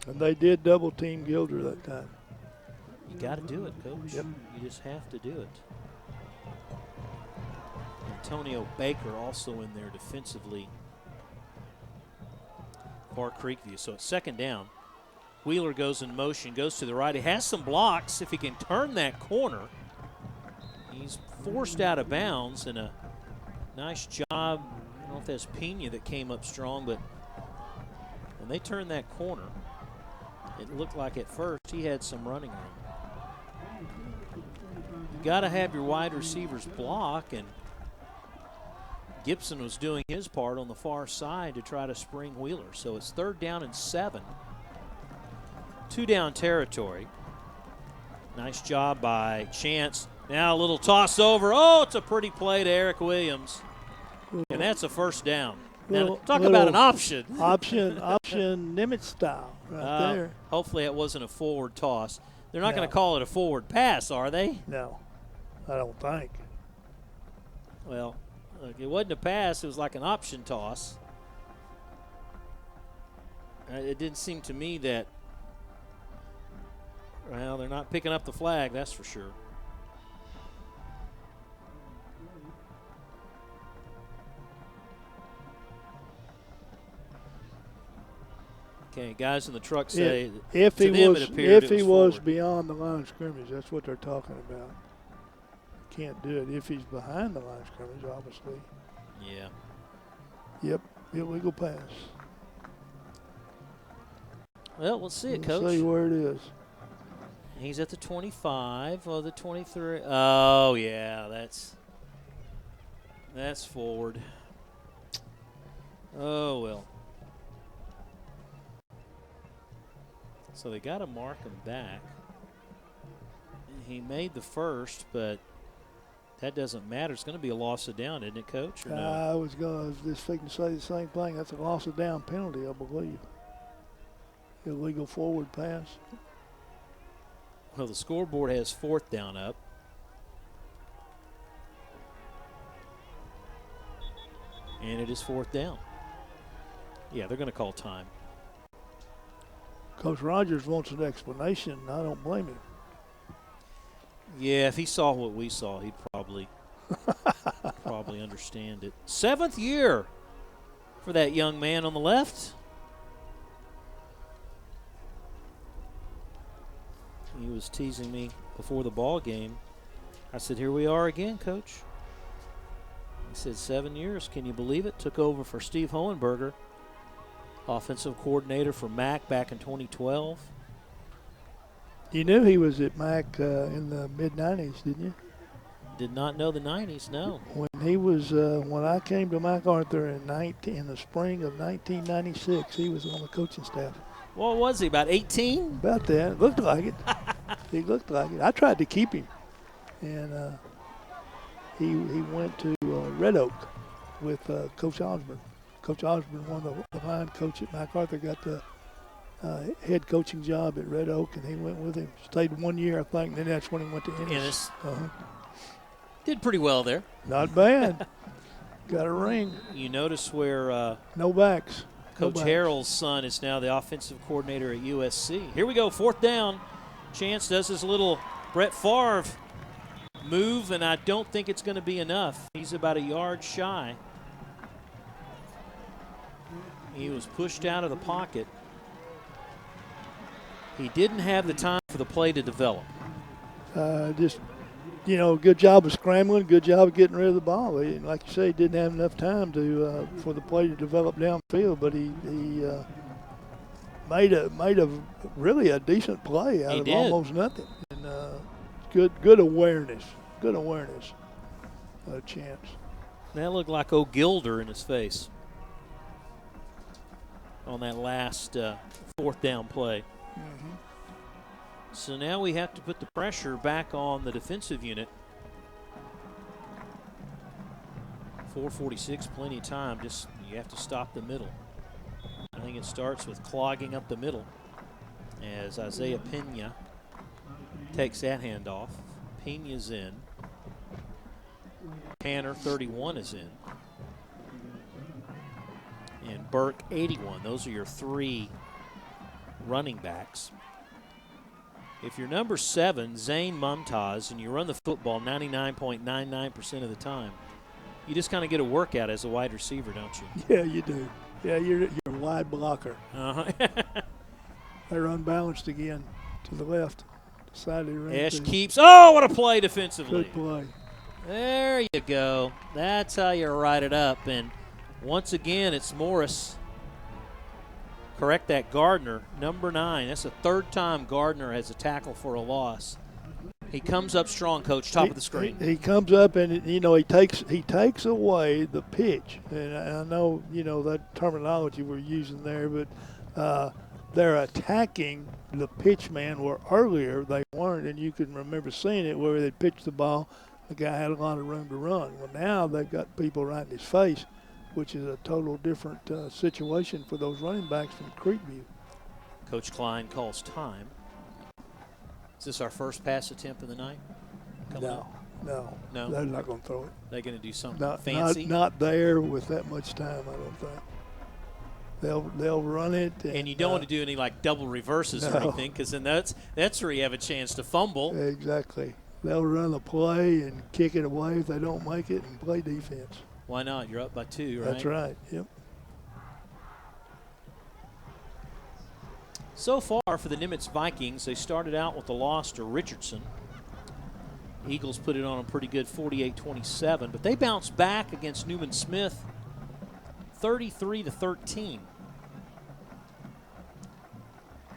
And they did double team Gilder that time. You got to do it, Coach. Yep. You just have to do it. Antonio Baker also in there defensively for Creekview. So it's 2nd down. Wheeler goes in motion, goes to the right. He has some blocks. If he can turn that corner, he's forced out of bounds, and a nice job. I don't know if that's Pena that came up strong, but when they turned that corner, it looked like at first he had some running room. You got to have your wide receivers block, and Gibson was doing his part on the far side to try to spring Wheeler. So it's 3rd down and 7. 2-down territory. Nice job by Chance. Now a little toss over. Oh, it's a pretty play to Eric Williams. And that's a 1st down. Now, talk about an option. Option Nimitz style right there. Hopefully it wasn't a forward toss. They're not going to call it a forward pass, are they? No, I don't think. Well, look, it wasn't a pass. It was like an option toss. It didn't seem to me that, well, they're not picking up the flag, that's for sure. Okay, guys in the truck say if to he them was it appeared if it he was was beyond the line of scrimmage, that's what they're talking about. Can't do it if he's behind the line of scrimmage, obviously. Yeah. Yep, illegal pass. Well, let's see it, Let's Coach. see where it is. He's at the 25 or the 23. Oh, yeah, that's forward. Oh, well. So they got to mark him back. He made the first, but that doesn't matter. It's going to be a loss of down, isn't it, Coach? Or no? I was just thinking to say the same thing. That's a loss of down penalty, I believe. Illegal forward pass. Well, the scoreboard has 4th down up. And it is 4th down. Yeah, they're going to call time. Coach Rogers wants an explanation. I don't blame him. Yeah, if he saw what we saw, he'd probably understand it. 7th year for that young man on the left. He was teasing me before the ball game. I said, here we are again, Coach. He said 7 years. Can you believe it? Took over for Steve Hohenberger, offensive coordinator for Mac back in 2012. You knew he was at Mac in the mid-'90s, didn't you? Did not know the 90s, no. When he was, when I came to MacArthur in the spring of 1996, he was on the coaching staff. What was he, about 18? About that. Looked like it. He looked like it. I tried to keep him. And he went to Red Oak with Coach Osborne. Coach Osborne, one of the line coach at MacArthur, got the head coaching job at Red Oak, and he went with him. Stayed 1 year, I think, and then that's when he went to Ennis. Did pretty well there. Not bad. Got a ring. You notice where No backs. Coach Harrell's son is now the offensive coordinator at USC. Here we go, 4th down. Chance does his little Brett Favre move, and I don't think it's going to be enough. He's about a yard shy. He was pushed out of the pocket. He didn't have the time for the play to develop. Just, good job of scrambling, good job of getting rid of the ball. Like you say, he didn't have enough time to for the play to develop downfield, but he made a really a decent play out of almost nothing. And good awareness, Chance. That looked like O'Gilder in his face on that last 4th down play. Mm-hmm. So now we have to put the pressure back on the defensive unit. 4:46, plenty of time. Just you have to stop the middle. I think it starts with clogging up the middle as Isaiah Pena takes that handoff. Pena's in. Tanner, 31, is in. And Burke, 81. Those are your 3 running backs. If you're number 7, Zane Mumtaz, and you run the football 99.99% of the time, you just kind of get a workout as a wide receiver, don't you? Yeah, you do. Yeah, you're a wide blocker. Uh-huh. They're unbalanced again to the left. Ash keeps. Oh, what a play defensively. Good play. There you go. That's how you write it up. And once again, it's Morris. Correct that, Gardner, number 9. That's the 3rd time Gardner has a tackle for a loss. He comes up strong, Coach, top of the screen. He comes up and, he takes away the pitch. And I know, that terminology we're using there, but they're attacking the pitch man where earlier they weren't, and you can remember seeing it where they pitched the ball, the guy had a lot of room to run. Well, now they've got people right in his face, which is a total different situation for those running backs from Creekview. Coach Klein calls time. Is this our first pass attempt of the night? No. They're not going to throw it. They're going to do something fancy? Not there with that much time, I don't think. They'll run it. And you don't want to do any like double reverses or anything, because then that's where you have a chance to fumble. Exactly. They'll run a play and kick it away if they don't make it and play defense. Why not? You're up by 2, right? That's right. Yep. So far for the Nimitz Vikings, they started out with a loss to Richardson. Eagles put it on a pretty good 48-27, but they bounced back against Newman Smith 33-13.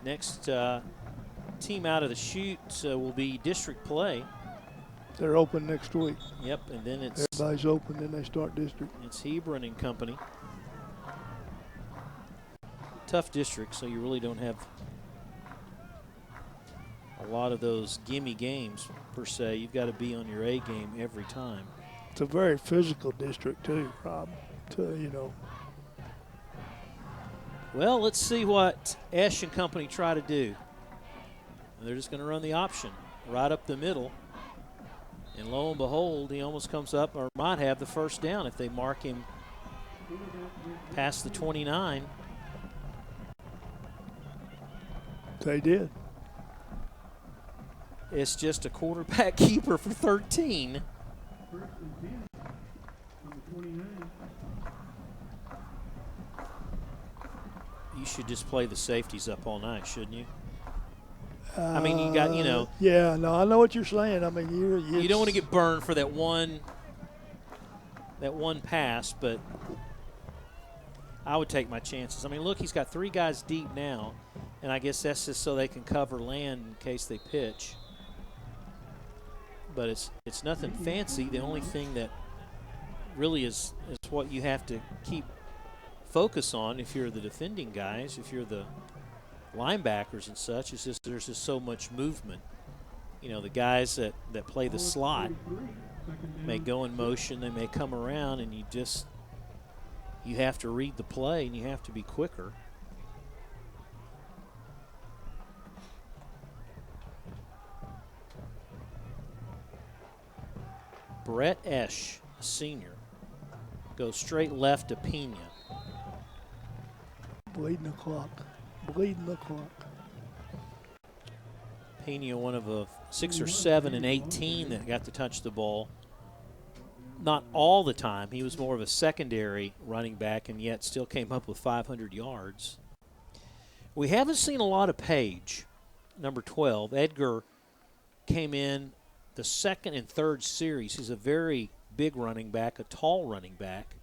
Next team out of the chute will be district play. They're open next week. Yep, and then it's everybody's open, then they start district. It's Hebron and company. Tough district, so you really don't have a lot of those gimme games per se. You've got to be on your A game every time. It's a very physical district too, Rob. Well, let's see what Esch and company try to do. They're just going to run the option right up the middle. And lo and behold, he almost comes up or might have the first down if they mark him past the 29. They did. It's just a quarterback keeper for 13. First and 10 on the 29. You should just play the safeties up all night, shouldn't you? I mean, you got, Yeah, no, I know what you're saying. I mean, you don't want to get burned for that one pass, but I would take my chances. I mean, look, he's got 3 guys deep now, and I guess that's just so they can cover land in case they pitch. But it's nothing fancy. The only thing that really is what you have to keep focus on if you're the defending guys, if you're the linebackers and such, is just there's just so much movement. The guys that play the slot may go in motion, they may come around, and you have to read the play and you have to be quicker. Brett Esch, a senior, goes straight left to Pena. Bleeding the clock. Pena, one of a 6 or 7 and 18 that got to touch the ball. Not all the time. He was more of a secondary running back, and yet still came up with 500 yards. We haven't seen a lot of Page, number 12. Edgar came in the second and third series. He's a very big running back, a tall running back.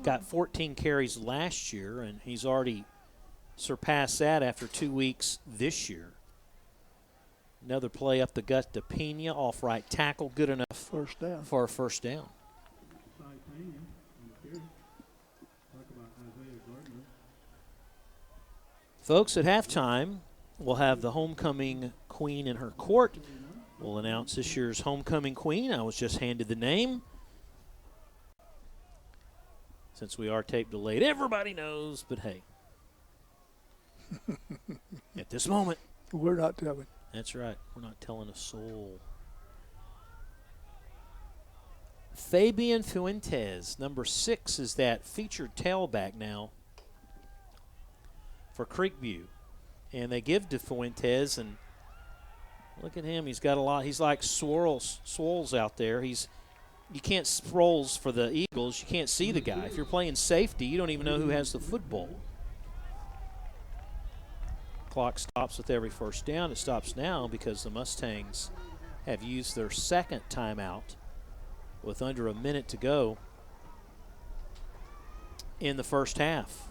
Got 14 carries last year, and he's already surpassed that after 2 weeks this year. Another play up the gut to Pena, off right tackle, good enough first down for a first down. Folks, at halftime, we'll have the homecoming queen in her court. We'll announce this year's homecoming queen. I was just handed the name. Since we are tape delayed, everybody knows, but hey. At this moment. We're not telling. That's right. We're not telling a soul. Fabian Fuentes, number 6, is that featured tailback now for Creekview. And they give to Fuentes, and look at him. He's got a lot. He's like swirls out there. You can't Sproles for the Eagles. You can't see the guy. If you're playing safety, you don't even know who has the football. Clock stops with every first down. It stops now because the Mustangs have used their second timeout with under a minute to go in the first half.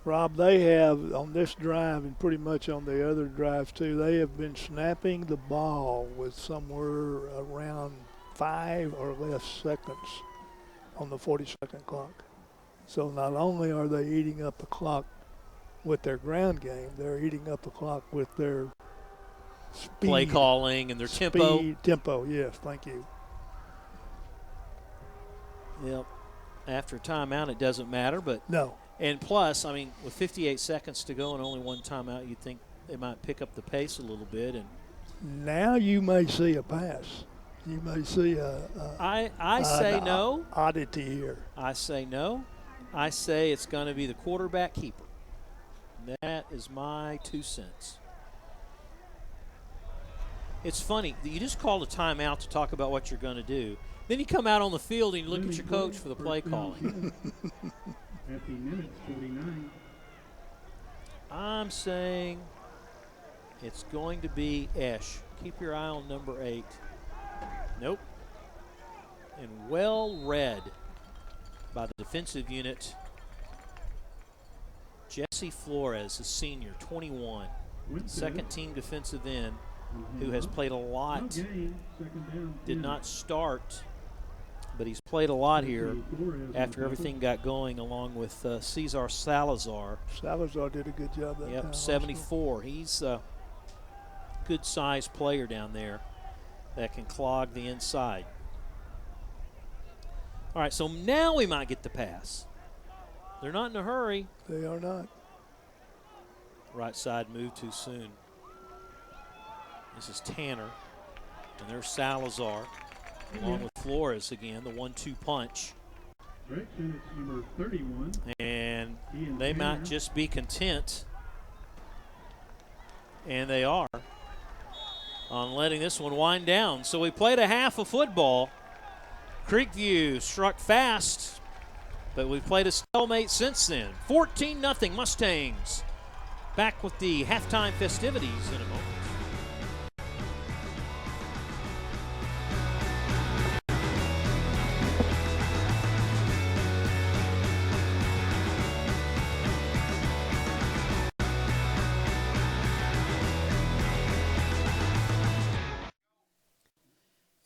Rob, they have on this drive and pretty much on the other drives too, they have been snapping the ball with somewhere around 5 or less seconds on the 40-second clock. So not only are they eating up the clock with their ground game, they're eating up the clock with their speed. Play calling and their tempo. Tempo, yes, thank you. Yep. After timeout, it doesn't matter, but no. And plus, I mean, with 58 seconds to go and only one timeout, you'd think they might pick up the pace a little bit. And now you may see a pass. You may see I say no. oddity here. I say no. I say it's going to be the quarterback keeper. That is my 2 cents. It's funny. You just called a timeout to talk about what you're going to do. Then you come out on the field and you look at your coach for the play calling. At the Nimitz 49. I'm saying it's going to be Esch. Keep your eye on number 8. Nope. And well read by the defensive unit. Jesse Flores, a senior, 21. Second team defensive end who has played a lot. Did not start, but he's played a lot here after everything got going, along with Cesar Salazar. Salazar did a good job that time. Yep, 74. He's a good-sized player down there that can clog the inside. All right, so now we might get the pass. They're not in a hurry. They are not. Right side moved too soon. This is Tanner, and there's Salazar, along with Flores again, the 1-2 punch. Direction, it's number 31. And they might just be content, and they are, on letting this one wind down. So we played a half of football. Creekview struck fast, but we've played a stalemate since then. 14-0 Mustangs. Back with the halftime festivities in a moment.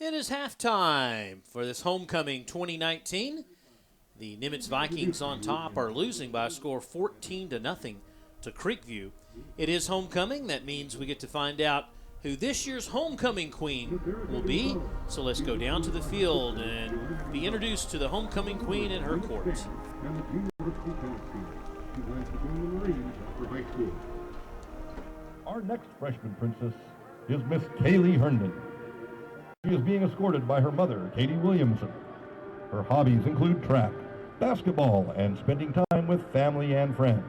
It is halftime for this homecoming 2019. The Nimitz Vikings on top are losing by a score 14-0 to Creekview. It is homecoming. That means we get to find out who this year's homecoming queen will be. So let's go down to the field and be introduced to the homecoming queen in her court. Our next freshman princess is Miss Kaylee Herndon. She is being escorted by her mother, Katie Williamson. Her hobbies include track, basketball, and spending time with family and friends.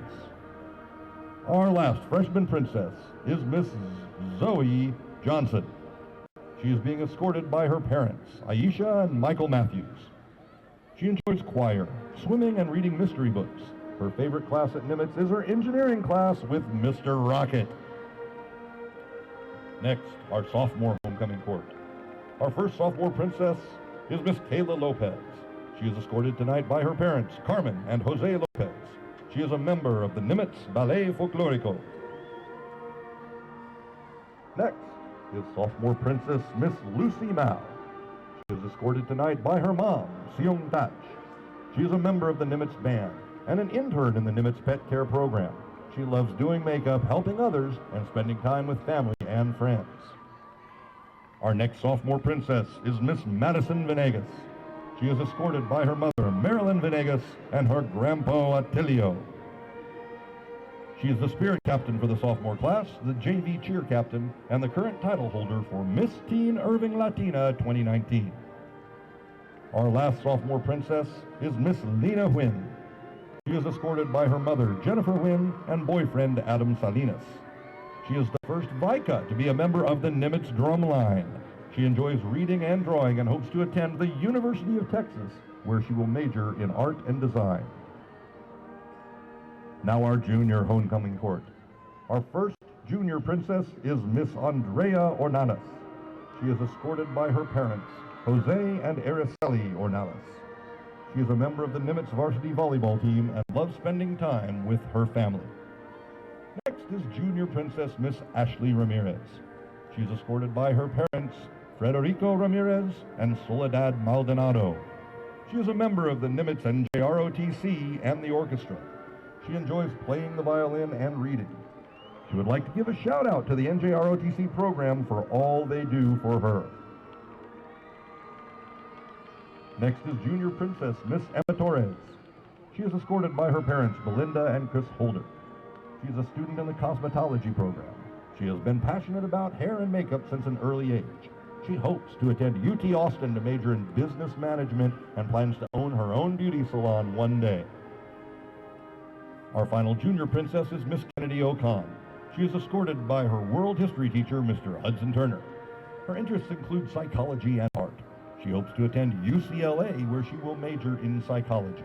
Our last freshman princess is Miss Zoe Johnson. She is being escorted by her parents, Aisha and Michael Matthews. She enjoys choir, swimming, and reading mystery books. Her favorite class at Nimitz is her engineering class with Mr. Rocket. Next, our sophomore homecoming court. Our first sophomore princess is Miss Kayla Lopez. She is escorted tonight by her parents, Carmen and Jose Lopez. She is a member of the Nimitz Ballet Folklorico. Next is sophomore princess Miss Lucy Mao. She is escorted tonight by her mom, Seung Thatch. She is a member of the Nimitz Band and an intern in the Nimitz Pet Care Program. She loves doing makeup, helping others, and spending time with family and friends. Our next sophomore princess is Miss Madison Venegas. She is escorted by her mother, Marilyn Venegas, and her grandpa, Attilio. She is the spirit captain for the sophomore class, the JV cheer captain, and the current title holder for Miss Teen Irving Latina 2019. Our last sophomore princess is Miss Lena Huynh. She is escorted by her mother, Jennifer Huynh, and boyfriend, Adam Salinas. She is the first Vika to be a member of the Nimitz Drum Line. She enjoys reading and drawing and hopes to attend the University of Texas, where she will major in art and design. Now our junior homecoming court. Our first junior princess is Miss Andrea Ornanas. She is escorted by her parents, Jose and Araceli Ornanas. She is a member of the Nimitz varsity volleyball team and loves spending time with her family. Next is junior princess Miss Ashley Ramirez. She is escorted by her parents, Frederico Ramirez and Soledad Maldonado. She is a member of the Nimitz NJROTC and the orchestra. She enjoys playing the violin and reading. She would like to give a shout out to the NJROTC program for all they do for her. Next is junior princess Miss Emma Torres. She is escorted by her parents, Belinda and Chris Holder. She is a student in the cosmetology program. She has been passionate about hair and makeup since an early age. She hopes to attend UT Austin to major in business management and plans to own her own beauty salon one day. Our final junior princess is Miss Kennedy O'Con. She is escorted by her world history teacher, Mr. Hudson Turner. Her interests include psychology and art. She hopes to attend UCLA, where she will major in psychology.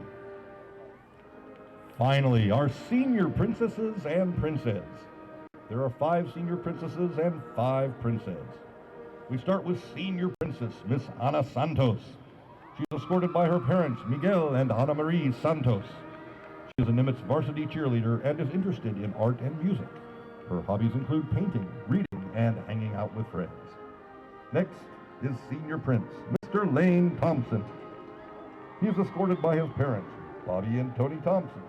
Finally, our senior princesses and princes. There are 5 senior princesses and 5 princes. We start with senior princess, Miss Ana Santos. She is escorted by her parents, Miguel and Ana Marie Santos. She is a Nimitz varsity cheerleader and is interested in art and music. Her hobbies include painting, reading, and hanging out with friends. Next is senior prince, Mr. Lane Thompson. He is escorted by his parents, Bobby and Tony Thompson.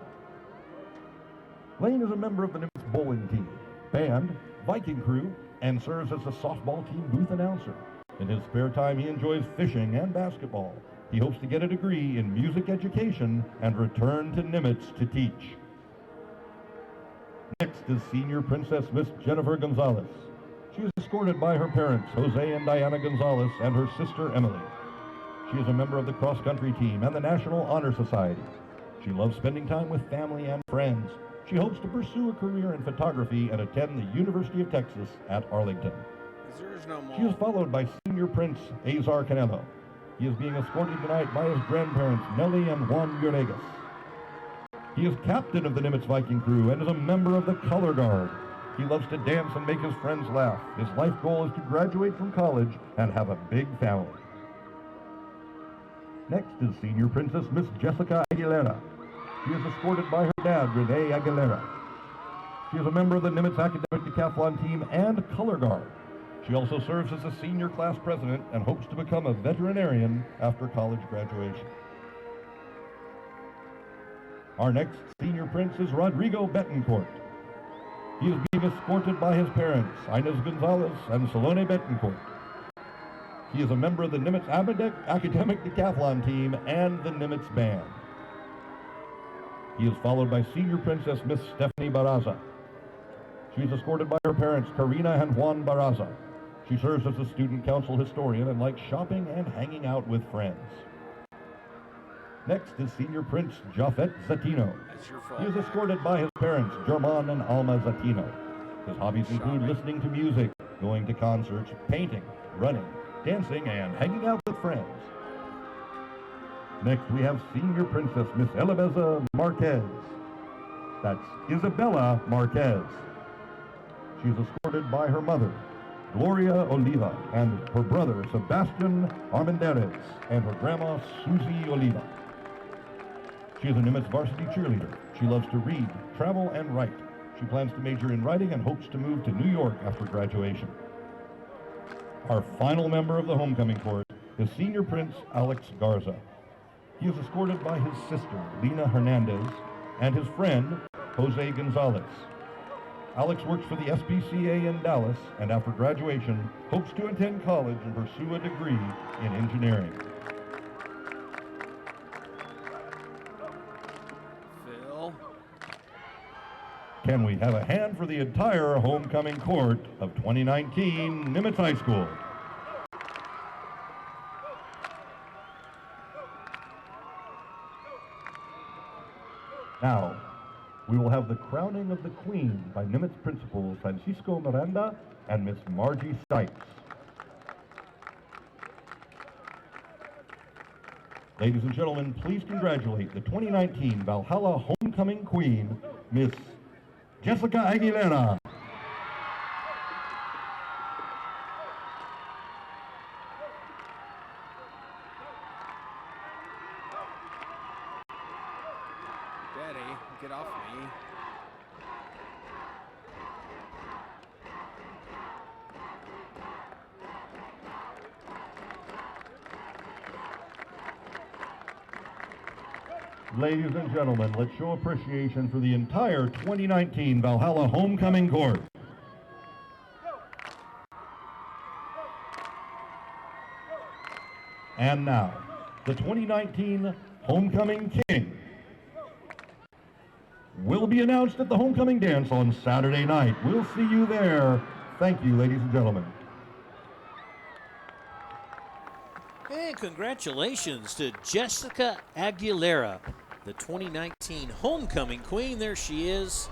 Lane is a member of the Nimitz bowling team, band, Viking crew, and serves as the softball team booth announcer. In his spare time, he enjoys fishing and basketball. He hopes to get a degree in music education and return to Nimitz to teach. Next is senior princess Miss Jennifer Gonzalez. She is escorted by her parents, Jose and Diana Gonzalez, and her sister Emily. She is a member of the cross-country team and the National Honor Society. She loves spending time with family and friends. She hopes to pursue a career in photography and attend the University of Texas at Arlington. She is followed by senior prince Azar Canelo. He is being escorted tonight by his grandparents, Nellie and Juan Villegas. He is captain of the Nimitz Viking crew and is a member of the Color Guard. He loves to dance and make his friends laugh. His life goal is to graduate from college and have a big family. Next is senior princess Miss Jessica Aguilera. She is escorted by her dad, Rene Aguilera. She is a member of the Nimitz Academic Decathlon team and Color Guard. She also serves as a senior class president and hopes to become a veterinarian after college graduation. Our next senior prince is Rodrigo Betancourt. He is being escorted by his parents, Inez Gonzalez and Salone Betancourt. He is a member of the Nimitz Academic Decathlon team and the Nimitz Band. He is followed by senior princess Miss Stephanie Barraza. She is escorted by her parents, Karina and Juan Barraza. She serves as a student council historian and likes shopping and hanging out with friends. Next is senior prince Jafet Zatino. He is escorted by his parents, German and Alma Zatino. His hobbies include listening to music, going to concerts, painting, running, dancing, and hanging out with friends. Next, we have senior princess Miss Elabeza Marquez. That's Isabella Marquez. She is escorted by her mother, Gloria Oliva, and her brother, Sebastian Armendariz, and her grandma, Susie Oliva. She is a Nimitz varsity cheerleader. She loves to read, travel, and write. She plans to major in writing and hopes to move to New York after graduation. Our final member of the homecoming court is senior prince Alex Garza. He is escorted by his sister, Lena Hernandez, and his friend, Jose Gonzalez. Alex works for the SPCA in Dallas, and after graduation, hopes to attend college and pursue a degree in engineering. Phil. Can we have a hand for the entire homecoming court of 2019 Nimitz High School? Now, we will have the crowning of the Queen by Nimitz Principal Francisco Miranda and Miss Margie Sykes. Ladies and gentlemen, please congratulate the 2019 Valhalla Homecoming Queen, Miss Jessica Aguilera. Daddy, get off me. Ladies and gentlemen, let's show appreciation for the entire 2019 Valhalla Homecoming Court. And now, the 2019 Homecoming King will be announced at the Homecoming Dance on Saturday night. We'll see you there. Thank you, ladies and gentlemen. And congratulations to Jessica Aguilera, the 2019 homecoming queen. There she is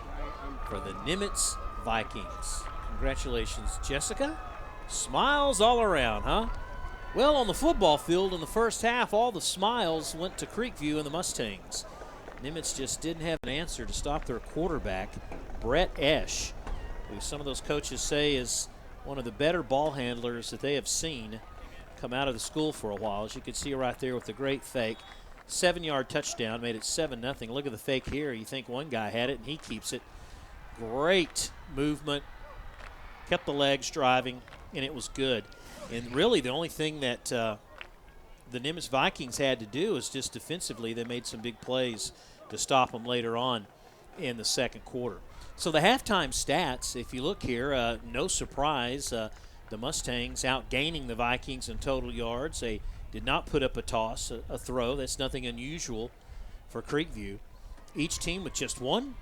for the Nimitz Vikings. Congratulations, Jessica. Smiles all around, huh? Well, on the football field in the first half, all the smiles went to Creekview and the Mustangs. Nimitz just didn't have an answer to stop their quarterback, Brett Esch, who some of those coaches say is one of the better ball handlers that they have seen come out of the school for a while. As you can see right there with the great fake. 7-yard touchdown, made it 7-0. Look at the fake here. You think one guy had it, and he keeps it. Great movement. Kept the legs driving, and it was good. And really the only thing that the Nimitz Vikings had to do is just defensively. They made some big plays to stop them later on in the second quarter. So the halftime stats, if you look here, no surprise, the Mustangs outgaining the Vikings in total yards. They did not put up a toss, a throw. That's nothing unusual for Creekview. Each team with just one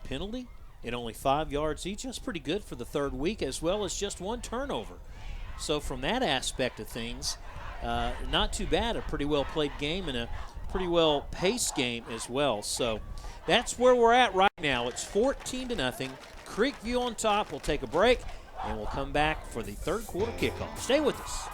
penalty and only 5 yards each. That's pretty good for the third week, as well as just one turnover. So from that aspect of things, not too bad. A pretty well played game and a pretty well paced game as well. So that's where we're at right now. It's 14-0. Creekview on top. We'll take a break and we'll come back for the third quarter kickoff. Stay with us.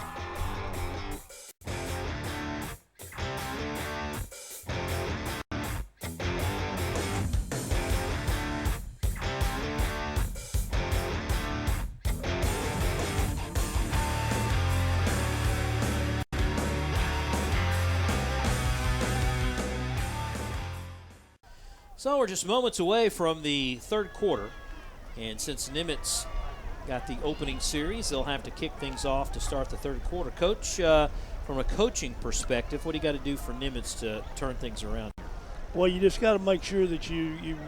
So we're just moments away from the third quarter, and since Nimitz got the opening series, they'll have to kick things off to start the third quarter. Coach, from a coaching perspective, what do you got to do for Nimitz to turn things around? Well, you just got to make sure that you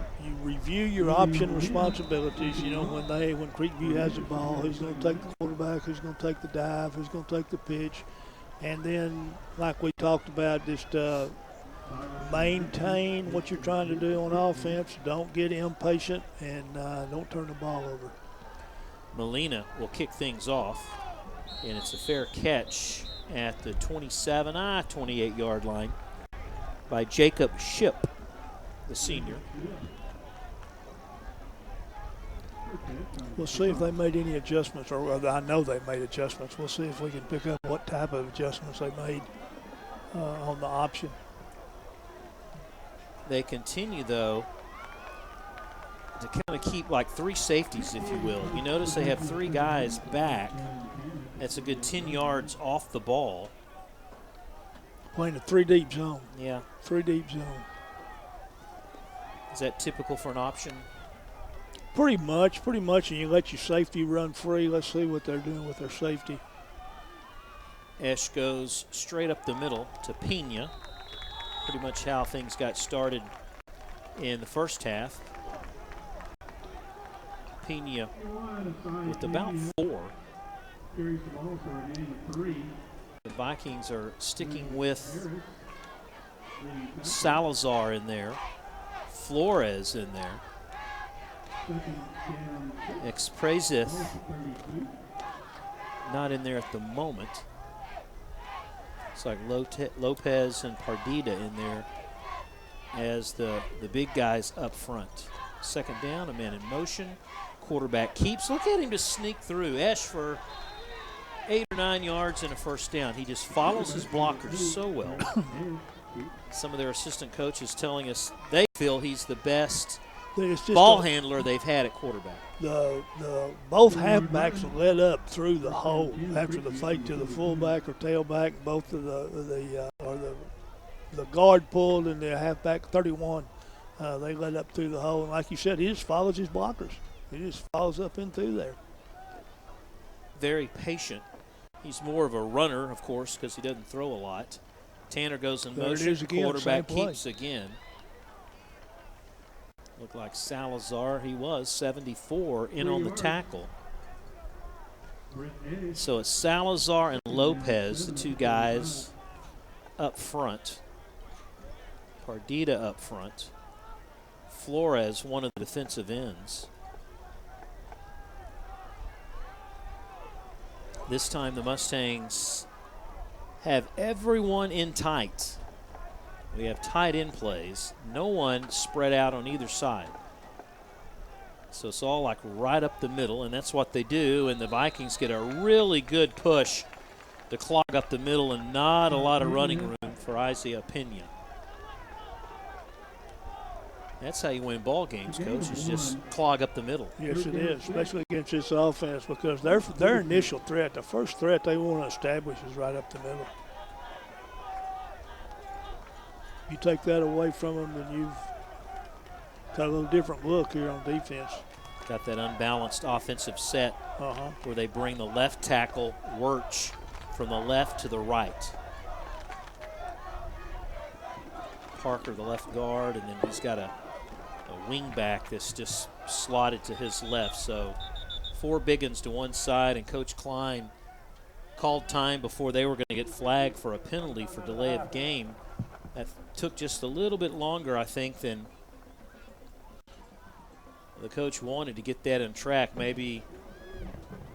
review your option responsibilities. You know, when Creekview has the ball, who's going to take the quarterback, who's going to take the dive, who's going to take the pitch, and then, like we talked about, just maintain what you're trying to do on offense. Don't get impatient, and don't turn the ball over. Molina will kick things off, and it's a fair catch at the 28-yard line by Jacob Ship, the senior. We'll see if they made any adjustments, or I know they made adjustments. We'll see if we can pick up what type of adjustments they made on the option. They continue, though, to kind of keep like 3 safeties, if you will. You notice they have 3 guys back. That's a good 10 yards off the ball. Playing a 3-deep zone. Yeah. 3-deep zone. Is that typical for an option? Pretty much, and you let your safety run free. Let's see what they're doing with their safety. Esch goes straight up the middle to Pena. Pretty much how things got started in the first half. Pena with about 4. The Vikings are sticking with Salazar in there, Flores in there, Exprezith not in there at the moment. It's like Lopez and Pardita in there as the big guys up front. Second down, a man in motion. Quarterback keeps. Look at him just sneak through. Esch for 8 or 9 yards and a first down. He just follows his blockers so well. Some of their assistant coaches telling us they feel he's the best ball handler they've had at quarterback. Both halfbacks led up through the hole after the fake to the fullback or tailback. Both of the guard pulled and the halfback 31. They led up through the hole, and like you said, he just follows his blockers. He just follows up in through there. Very patient. He's more of a runner, of course, because he doesn't throw a lot. Tanner goes in motion. Quarterback keeps again. Looked like Salazar. He was 74 in on the tackle. So it's Salazar and Lopez, the 2 guys up front. Pardita up front. Flores, one of the defensive ends. This time the Mustangs have everyone in tight. We have tight end plays. No one spread out on either side. So it's all like right up the middle, and that's what they do. And the Vikings get a really good push to clog up the middle, and not a lot of running room for Isaiah Pena. That's how you win ball games, Coach, is just clog up the middle. Yes, it is, especially against this offense, because their initial threat, the first threat they want to establish is right up the middle. You take that away from them, then you've got a little different look here on defense. Got that unbalanced offensive set where they bring the left tackle, Wirtz, from the left to the right. Parker, the left guard, and then he's got a wing back that's just slotted to his left. So 4 big uns to one side, and Coach Klein called time before they were going to get flagged for a penalty for delay of game. That took just a little bit longer, I think, than the coach wanted to get that on track. Maybe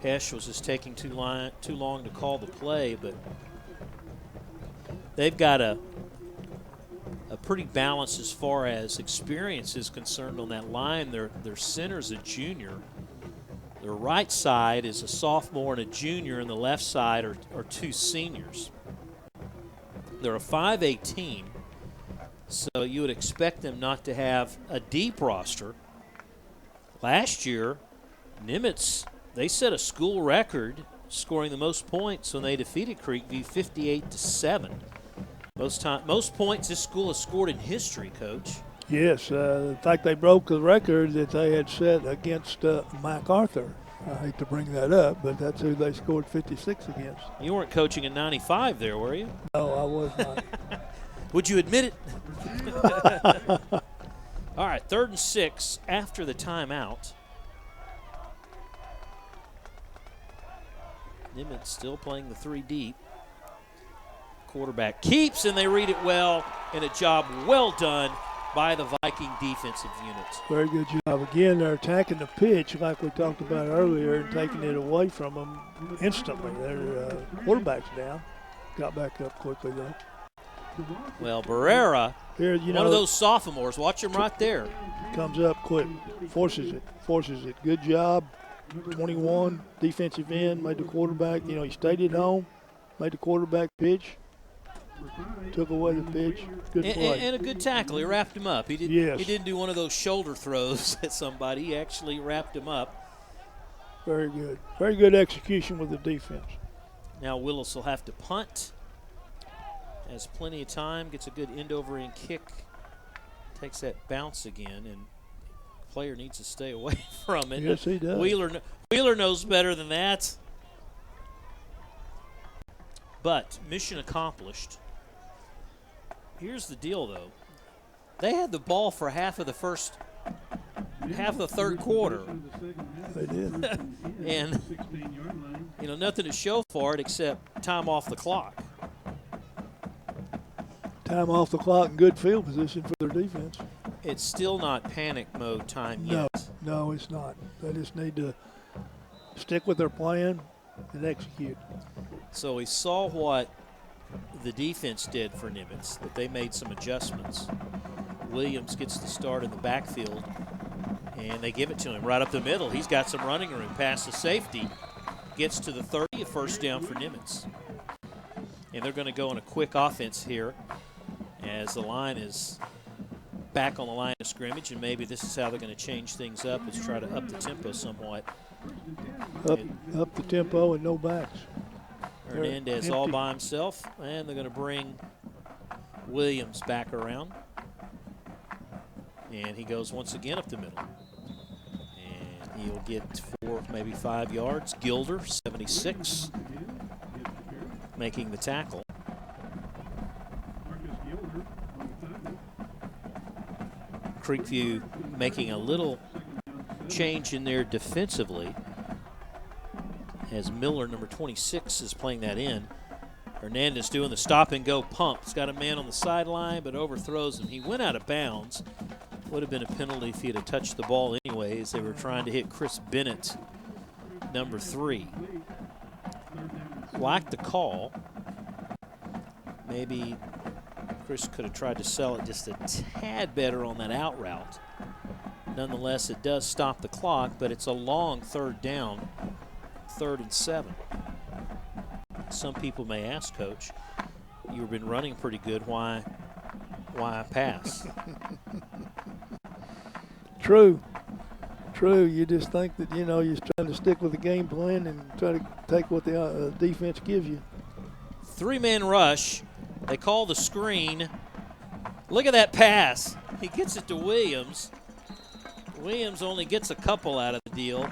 Hesh was just taking too long to call the play, but they've got a pretty balanced as far as experience is concerned on that line. Their center's a junior. Their right side is a sophomore and a junior, and the left side are 2 seniors. They're a 5A team, so you would expect them not to have a deep roster. Last year, Nimitz, they set a school record scoring the most points when they defeated Creekview 58-7. Most points this school has scored in history, Coach. Yes, in fact, they broke the record that they had set against MacArthur. I hate to bring that up, but that's who they scored 56 against. You weren't coaching in 95 there, were you? No, I was not. Would you admit it? All right, 3rd and 6 after the timeout. Nimitz still playing the 3 deep. Quarterback keeps, and they read it well, and a job well done by the Viking defensive unit. Very good job. Again, they're attacking the pitch like we talked about earlier and taking it away from them instantly. Their quarterback's down. Got back up quickly, though. Well, Barrera, here, one of those sophomores, watch him right there. Comes up quick, forces it. Good job. 21, defensive end, made the quarterback. He stayed at home, made the quarterback pitch. Took away the pitch. Good play. And a good tackle. He wrapped him up. He didn't do one of those shoulder throws at somebody. He actually wrapped him up. Very good. Very good execution with the defense. Now Willis will have to punt. Has plenty of time. Gets a good end-over-end kick. Takes that bounce again, and the player needs to stay away from it. Yes, he does. Wheeler knows better than that. But mission accomplished. Here's the deal, though. They had the ball for half of the 3rd quarter. They did. And, nothing to show for it except time off the clock. Time off the clock and good field position for their defense. It's still not panic mode time yet. No, it's not. They just need to stick with their plan and execute. So we saw what the defense did for Nimitz, that they made some adjustments. Williams gets the start in the backfield, and they give it to him right up the middle. He's got some running room past the safety. Gets to the 30, a first down for Nimitz. And they're going to go on a quick offense here as the line is back on the line of scrimmage, and maybe this is how they're going to change things up, is try to up the tempo somewhat. Up the tempo and no backs. Hernandez all by himself, and they're going to bring Williams back around. And he goes once again up the middle. And he'll get 4, maybe 5 yards. Gilder, 76, making the tackle. Creekview making a little change in there defensively, as Miller, number 26, is playing that in. Hernandez doing the stop-and-go pump. He's got a man on the sideline, but overthrows him. He went out of bounds. Would have been a penalty if he had touched the ball anyways. They were trying to hit Chris Bennett, number 3. Like the call. Maybe Chris could have tried to sell it just a tad better on that out route. Nonetheless, it does stop the clock, but it's a long third down, 3rd and 7. Some people may ask, Coach, you've been running pretty good. Why pass? True. You just think that, you're trying to stick with the game plan and try to take what the defense gives you. 3-man rush. They call the screen. Look at that pass. He gets it to Williams. Williams only gets a couple out of the deal.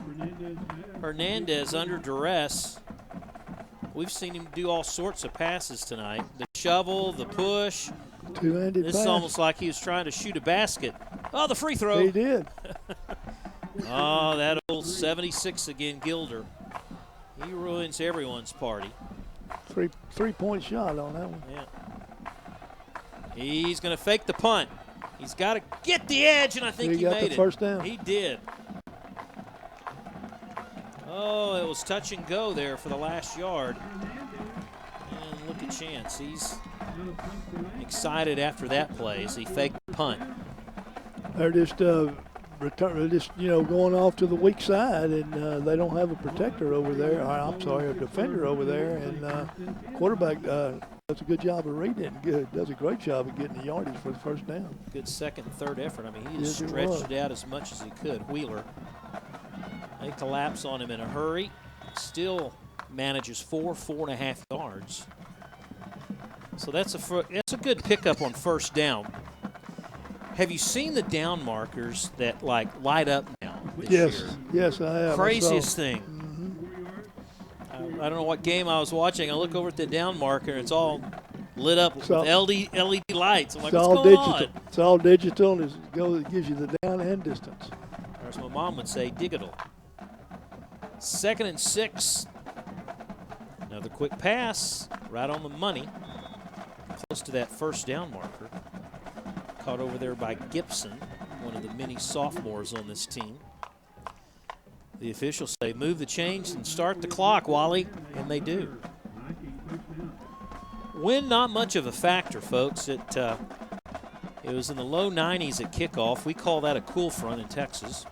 Hernandez under duress. We've seen him do all sorts of passes tonight. The shovel, the push. Two-handed This pass. is almost like he was trying to shoot a basket. Oh, the free throw. He did. Oh, that old 76 again, Gilder. He ruins everyone's party. Three-point shot on that one. Yeah. He's going to fake the punt. He's got to get the edge, and I think he got made the it. first down. He did. Oh, it was touch and go there for the last yard. And look at Chance. He's excited after that play as he faked the punt. They're just going off to the weak side, and they don't have a protector over there. A defender over there, and quarterback does a good job of reading it. Does a great job of getting the yardage for the first down. Good second and third effort. I mean, he just Yes, stretched it out as much as he could. Wheeler, they collapse on him in a hurry. Still manages 4.5 yards. So that's a good pickup on first down. Have you seen the down markers that light up now this year? Yes, I have. Craziest thing. I don't know what game I was watching. I look over at the down marker, and it's all lit up with LED lights. I'm like, what's going on? It's all digital, and it gives you the down and distance. Or as my mom would say, digital. 2nd and 6. Another quick pass, right on the money. Close to that first down marker. Caught over there by Gibson, one of the many sophomores on this team. The officials say, move the chains and start the clock, Wally, and they do. Wind, not much of a factor, folks. It was in the low 90s at kickoff. We call that a cool front in Texas.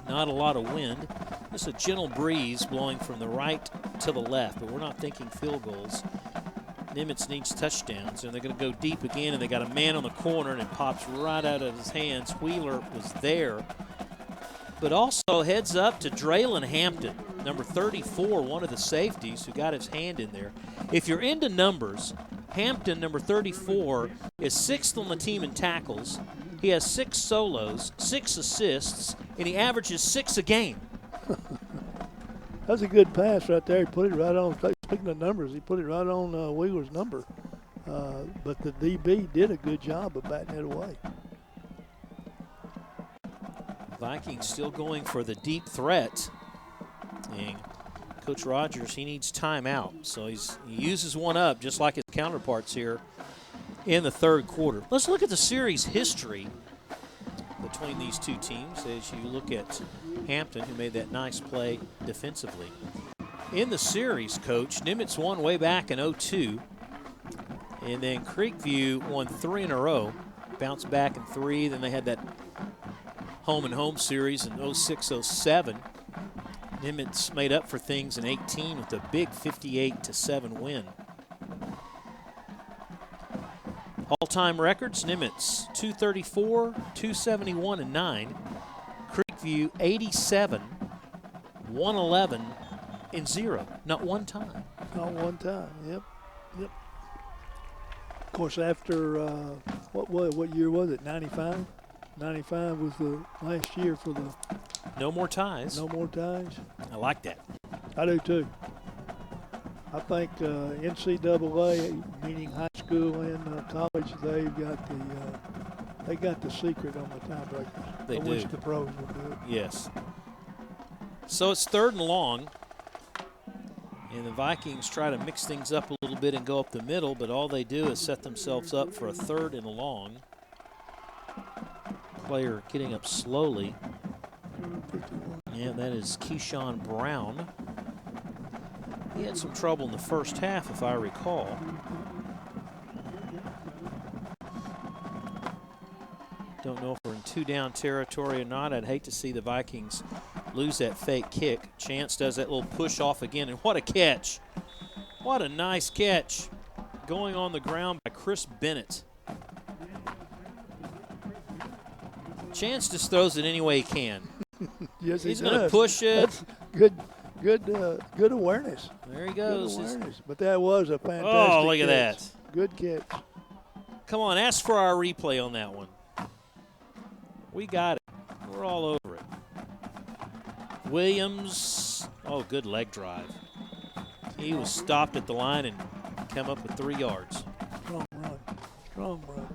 Not a lot of wind. Just a gentle breeze blowing from the right to the left, but we're not thinking field goals. Nimitz needs touchdowns, and they're going to go deep again, and they got a man on the corner, and it pops right out of his hands. Wheeler was there. But also heads up to Draylon Hampton, number 34, one of the safeties who got his hand in there. If you're into numbers, Hampton, number 34, is 6th on the team in tackles. He has 6 solos, 6 assists, and he averages 6 a game. That's a good pass right there. He put it right on. Speaking of numbers, he put it right on Wheeler's number. But the DB did a good job of batting it away. Vikings still going for the deep threat. And Coach Rogers, he needs timeout. So he uses one up just like his counterparts here in the third quarter. Let's look at the series history between these two teams as you look at Hampton, who made that nice play defensively. In the series, Coach, Nimitz won way back in 02. And then Creekview won 3 in a row. Bounced back in 3. Then they had that home-and-home series in 06-07. Nimitz made up for things in 18 with a big 58-7 win. All-time records, Nimitz 234, 271, and 9. Creekview 87, 111, and 0. Not one time. Not one time. Yep. Of course, after what year was it? 95. 95 was the last year for the No more ties. no more ties. I like that. I do too. I think NCAA, meaning high school and college, they got the secret on the tiebreakers. They I do. wish the pros would do it. Yes. So it's 3rd and long. And the Vikings try to mix things up a little bit and go up the middle, but all they do is set themselves up for a 3rd and long. Player getting up slowly. Yeah, that is Keyshawn Brown. He had some trouble in the first half, if I recall. Don't know if we're in two-down territory or not. I'd hate to see the Vikings lose that fake kick. Chance does that little push off again, and what a catch. What a nice catch. Going on the ground by Chris Bennett. Chance just throws it any way he can. Yes, He's going to push it. That's good awareness. There he goes. Good awareness. But that was a fantastic Oh, look at catch. that. Good catch. Come on, ask for our replay on that one. We got it. We're all over it. Williams, oh, good leg drive. He was stopped at the line and came up with 3 yards. Strong run. Strong run.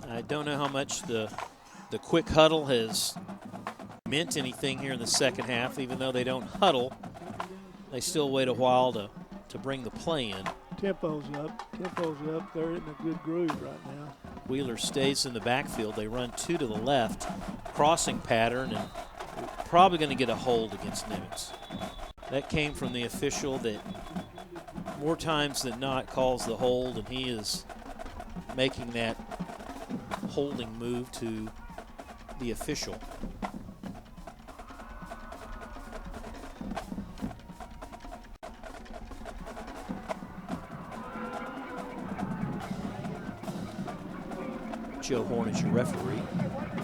I don't know how much the quick huddle has meant anything here in the second half. Even though they don't huddle, they still wait a while to bring the play in. Tempo's up. They're in a good groove right now. Wheeler stays in the backfield. They run 2 to the left, crossing pattern, and probably going to get a hold against Nimitz. That came from the official that more times than not calls the hold, and he is making that holding move to the official. Joe Horn is your referee.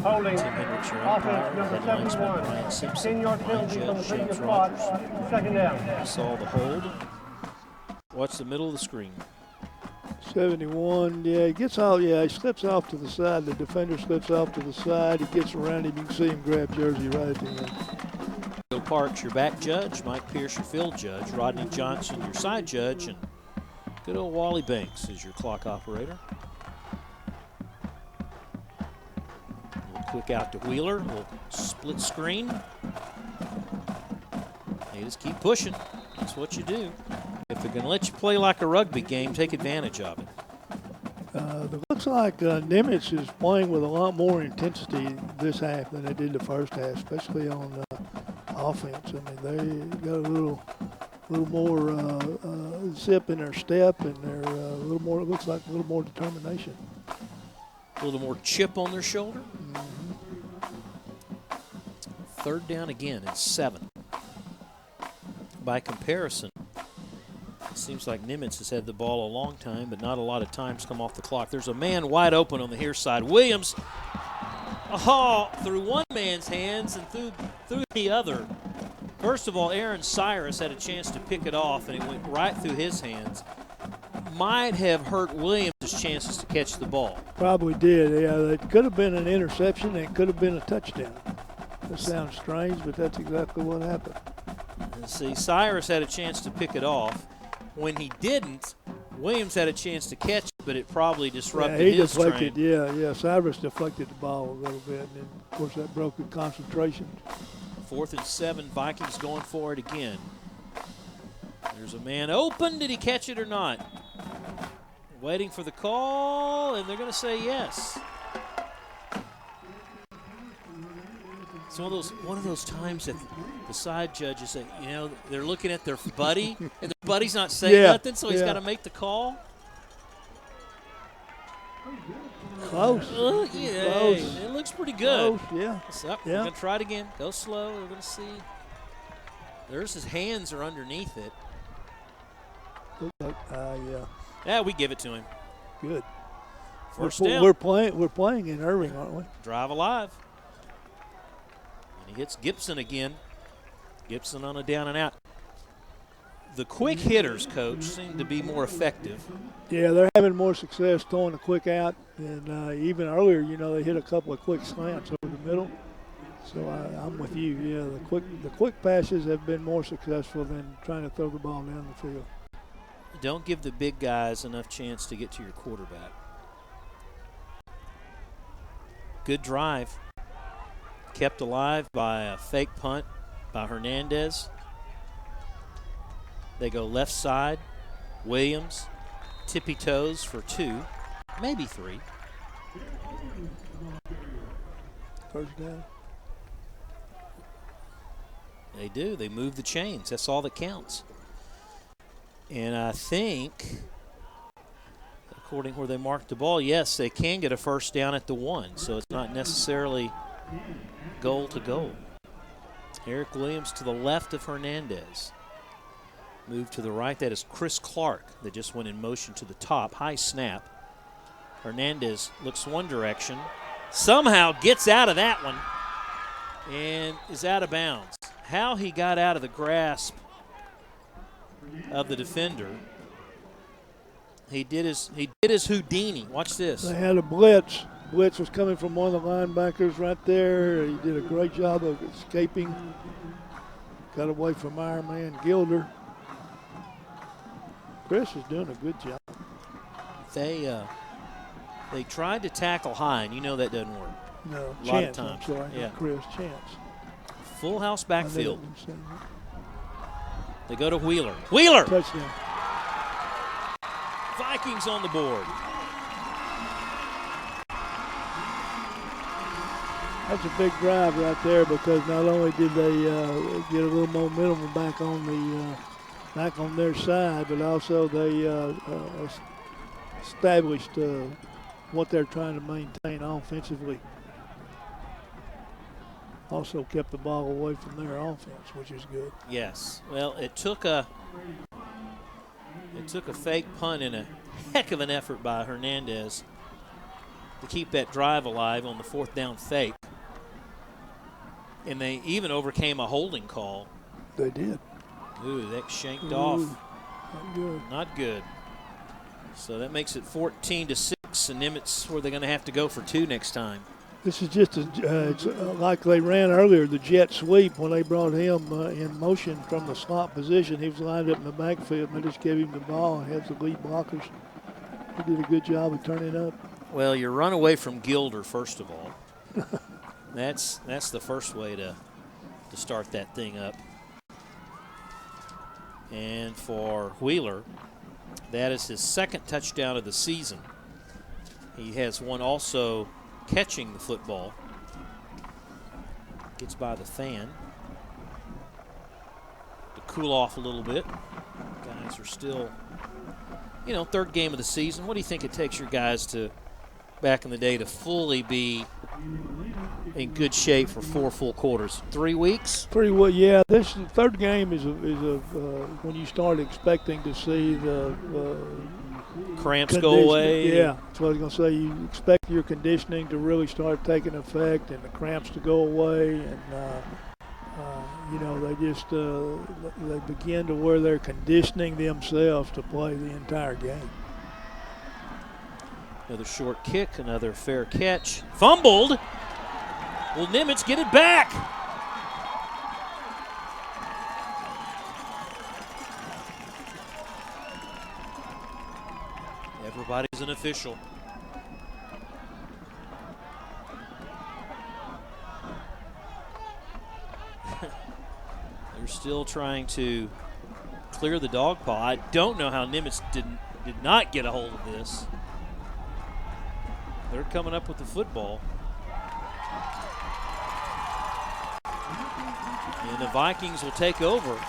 Holding. Tim Hendricks, your Offense umpire. number Head linesman 71. Brian Simpson. 10-yard Line penalty for judge completing James the spot. Rogers. Second down. Saw the hold. Watch the middle of the screen. 71, yeah, he gets out, yeah, he slips off to the side. The defender slips off to the side. He gets around him. You can see him grab jersey right at the end. Bill Parks, your back judge. Mike Pierce, your field judge. Rodney Johnson, your side judge. And good old Wally Banks is your clock operator. A little quick out to Wheeler. A little split screen. They just keep pushing. That's what you do. If they're going to let you play like a rugby game, take advantage of it. It looks like Nimitz is playing with a lot more intensity this half than they did the first half, especially on offense. I mean, they got a little more zip in their step, and they're a little more. It looks like a little more determination. A little more chip on their shoulder. Third down again and 7. By comparison, it seems like Nimitz has had the ball a long time, but not a lot of times come off the clock. There's a man wide open on the here side. Williams, through one man's hands and through the other. First of all, Aaron Cyrus had a chance to pick it off, and it went right through his hands. Might have hurt Williams' chances to catch the ball. Probably did. Yeah, it could have been an interception, and it could have been a touchdown. That sounds strange, but that's exactly what happened. See, Cyrus had a chance to pick it off. When he didn't, Williams had a chance to catch it, but it probably disrupted his deflected, train. Yeah. Cyrus deflected the ball a little bit, and then, of course, that broke the concentration. 4th and 7, Vikings going for it again. There's a man open. Did he catch it or not? Waiting for the call, and they're going to say yes. It's one of those times that the side judges, they're looking at their buddy, and their buddy's not saying nothing, so he's got to make the call. Close. Close. It looks pretty good. Close, yeah. So, we're going to try it again. Go slow. We're going to see. There's his hands are underneath it. Yeah. Yeah, we give it to him. Good. First down. We're playing in Irving, aren't we? Drive alive. And he hits Gibson again. Gibson on a down and out. The quick hitters, Coach, seem to be more effective. Yeah, they're having more success throwing the quick out. And even earlier, they hit a couple of quick slants over the middle. So I'm with you. Yeah, the quick passes have been more successful than trying to throw the ball down the field. Don't give the big guys enough chance to get to your quarterback. Good drive. Kept alive by a fake punt by Hernandez. They go left side. Williams, tippy toes for 2, maybe 3. First down. They do. They move the chains. That's all that counts. And I think, of according where they marked the ball, yes, they can get a first down at the 1, so it's not necessarily goal to goal. Eric Williams to the left of Hernandez. Move to the right, that is Chris Clark that just went in motion to the top. High snap. Hernandez looks one direction, somehow gets out of that one and is out of bounds. How he got out of the grasp of the defender. He did his Houdini. Watch this. They had a blitz. Blitz was coming from one of the linebackers right there. He did a great job of escaping. Got away from our man Gilder. Chris is doing a good job. They tried to tackle high, and you know that doesn't work. No, a lot of Chance, times. I'm sorry, Yeah. not Chris, Chance. Full house backfield. I didn't say They go to Wheeler. Wheeler! that. Touchdown. Vikings on the board. That's a big drive right there because not only did they get a little momentum back on their side, but also they established what they're trying to maintain offensively. Also kept the ball away from their offense, which is good. Yes. Well, it took a fake punt and a heck of an effort by Hernandez to keep that drive alive on the 4th down fake. And they even overcame a holding call. They did. Ooh, that shanked off. Not good. Not good. So that makes it 14-6, and Nimitz where they're going to have to go for 2 next time. This is just it's like they ran earlier, the jet sweep when they brought him in motion from the slot position. He was lined up in the backfield, and they just gave him the ball and had the lead blockers. He did a good job of turning up. Well, you run away from Gilder, first of all. That's the first way to start that thing up. And for Wheeler, that is his 2nd touchdown of the season. He has one also catching the football. Gets by the fan to cool off a little bit. Guys are still, 3rd game of the season. What do you think it takes your guys to, back in the day, to fully be in good shape for 4 full quarters? 3 weeks? Pretty well, yeah. This 3rd game is when you start expecting to see the cramps go away. Yeah, that's what I was going to say. You expect your conditioning to really start taking effect and the cramps to go away, and they begin to where they're conditioning themselves to play the entire game. Another short kick, another fair catch. Fumbled. Will Nimitz get it back? Everybody's an official. They're still trying to clear the dog paw. I don't know how Nimitz did not get a hold of this. They're coming up with the football. And the Vikings will take over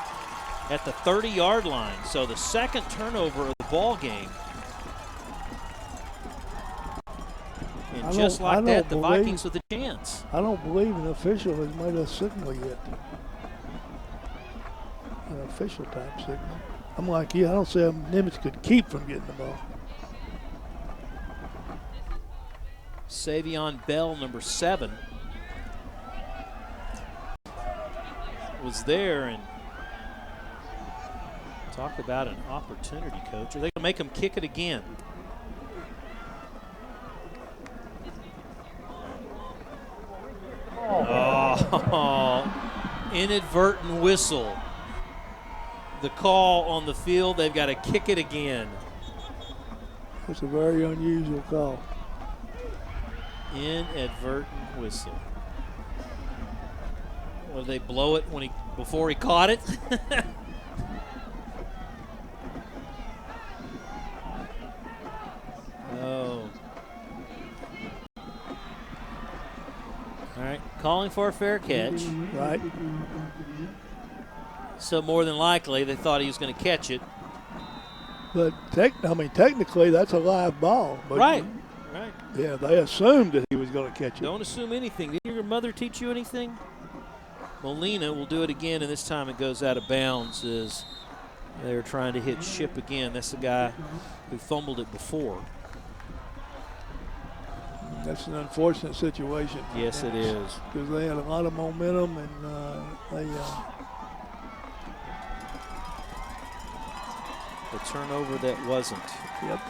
at the 30-yard line. So the 2nd turnover of the ball game. And just like that, the Vikings with a chance. I don't believe an official has made a signal yet. An official type signal. I'm like, I don't see how Nimitz could keep from getting the ball. Savion Bell, number 7, was there, and talk about an opportunity, coach. Are they going to make him kick it again? Oh, inadvertent whistle. The call on the field, they've got to kick it again. It's a very unusual call. Inadvertent whistle. Well, they blow it before he caught it? Oh. All right, calling for a fair catch. Right. So more than likely, they thought he was going to catch it. But technically, that's a live ball. But Right. Yeah, they assumed that he was going to catch it. Don't assume anything. Did your mother teach you anything? Molina will do it again, and this time it goes out of bounds as they're trying to hit Ship again. That's the guy who fumbled it before. That's an unfortunate situation. Yes, it is. Because they had a lot of momentum, and The turnover that wasn't. Yep.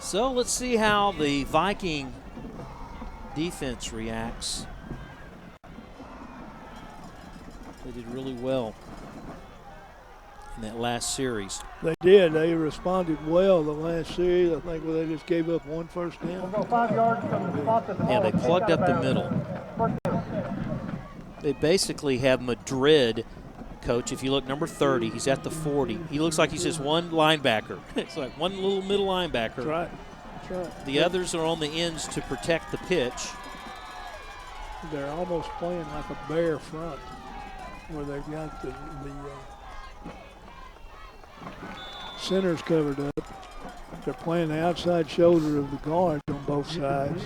So let's see how the Viking defense reacts. They did really well in that last series. They did. They responded well the last series. I think they just gave up one first down. We'll go 5 yards from the spot that the Yeah, ball they was plugged kicked up out the of middle. bounds. They basically have Madrid, coach. If you look, number 30, he's at the 40. He looks like he's just one linebacker. It's like one little middle linebacker. That's right. That's right. The others are on the ends to protect the pitch. They're almost playing like a bare front, where they've got the centers covered up. They're playing the outside shoulder of the guards on both sides.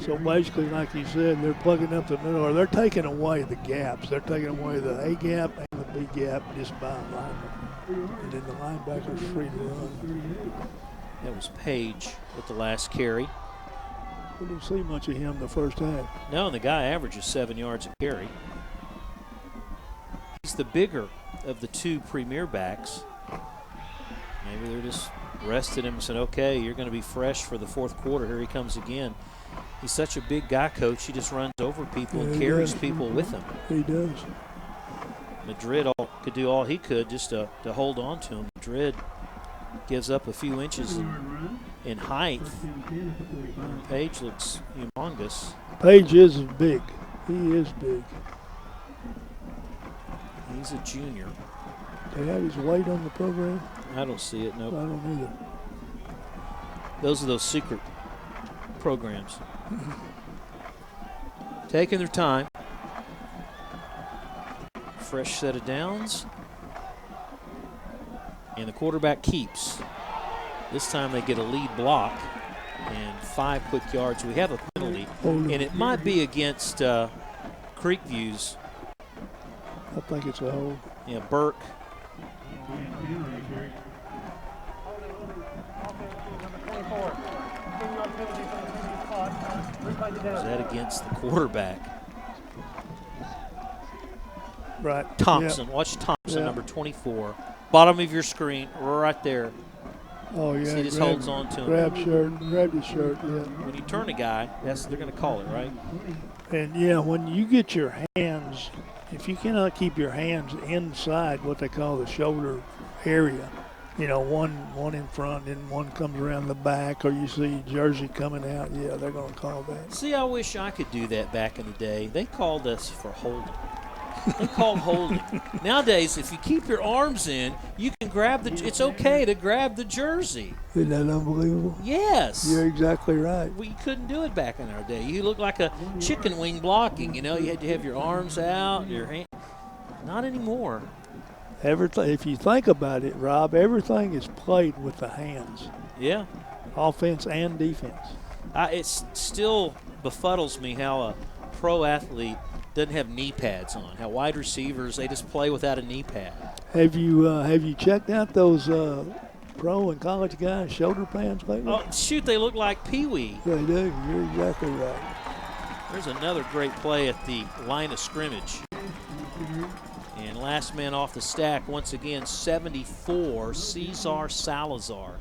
So basically, like you said, they're plugging up the middle, or they're taking away the gaps. They're taking away the A gap and the B gap just by alignment. And then the linebacker's free to run. That was Page with the last carry. We didn't see much of him the first half. No, and the guy averages 7 yards a carry. He's the bigger of the two premier backs. Maybe they're just rested him and said, okay, you're going to be fresh for the fourth quarter. Here he comes again. He's such a big guy, coach. He just runs over people and carries people with him. He does. Madrid could do all he could just to hold on to him. Madrid gives up a few inches in height. Page looks humongous. Page is big. He is big. He's a junior. They have his weight on the program? I don't see it, nope. I don't either. Those are those secret programs. Taking their time. Fresh set of downs. And the quarterback keeps. This time they get a lead block and 5 quick yards. We have a penalty, and it might be against Creekview's. I think it's a hold. Yeah, Burke. Is that against the quarterback? Right. Thompson. Yeah. Watch Thompson, Yeah. number 24. Bottom of your screen, right there. Oh, yeah. He just holds on to him. Grabbed his shirt, yeah. When you turn a guy, they're going to call it, right? And, yeah, when you get your hands, if you cannot keep your hands inside what they call the shoulder area, you know, one in front and one comes around the back, or you see jersey coming out, yeah, they're going to call that. See, I wish I could do that back in the day. They called us for holding. They called holding. Nowadays, if you keep your arms in, you can grab it's okay to grab the jersey. Isn't that unbelievable? Yes. You're exactly right. We couldn't do it back in our day. You look like a chicken wing blocking. You know, you had to have your arms out, your hand. Not anymore. Everything. If you think about it, Rob, everything is played with the hands. Yeah. Offense and defense. It still befuddles me how a pro athlete doesn't have knee pads on. How wide receivers, they just play without a knee pad. Have you checked out those pro and college guys' shoulder pads lately? Oh, shoot, they look like Pee-wee. They do. You're exactly right. There's another great play at the line of scrimmage. And last man off the stack, once again, 74, Cesar Salazar.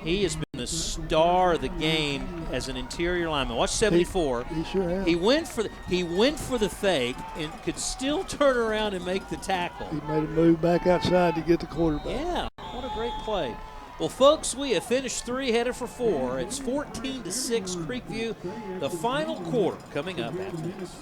He has been the star of the game as an interior lineman. Watch 74. He sure has. He went for the fake and could still turn around and make the tackle. He made a move back outside to get the quarterback. Yeah, what a great play. Well, folks, we have finished 3, headed for 4. It's 14-6 Creekview. The final quarter coming up after this.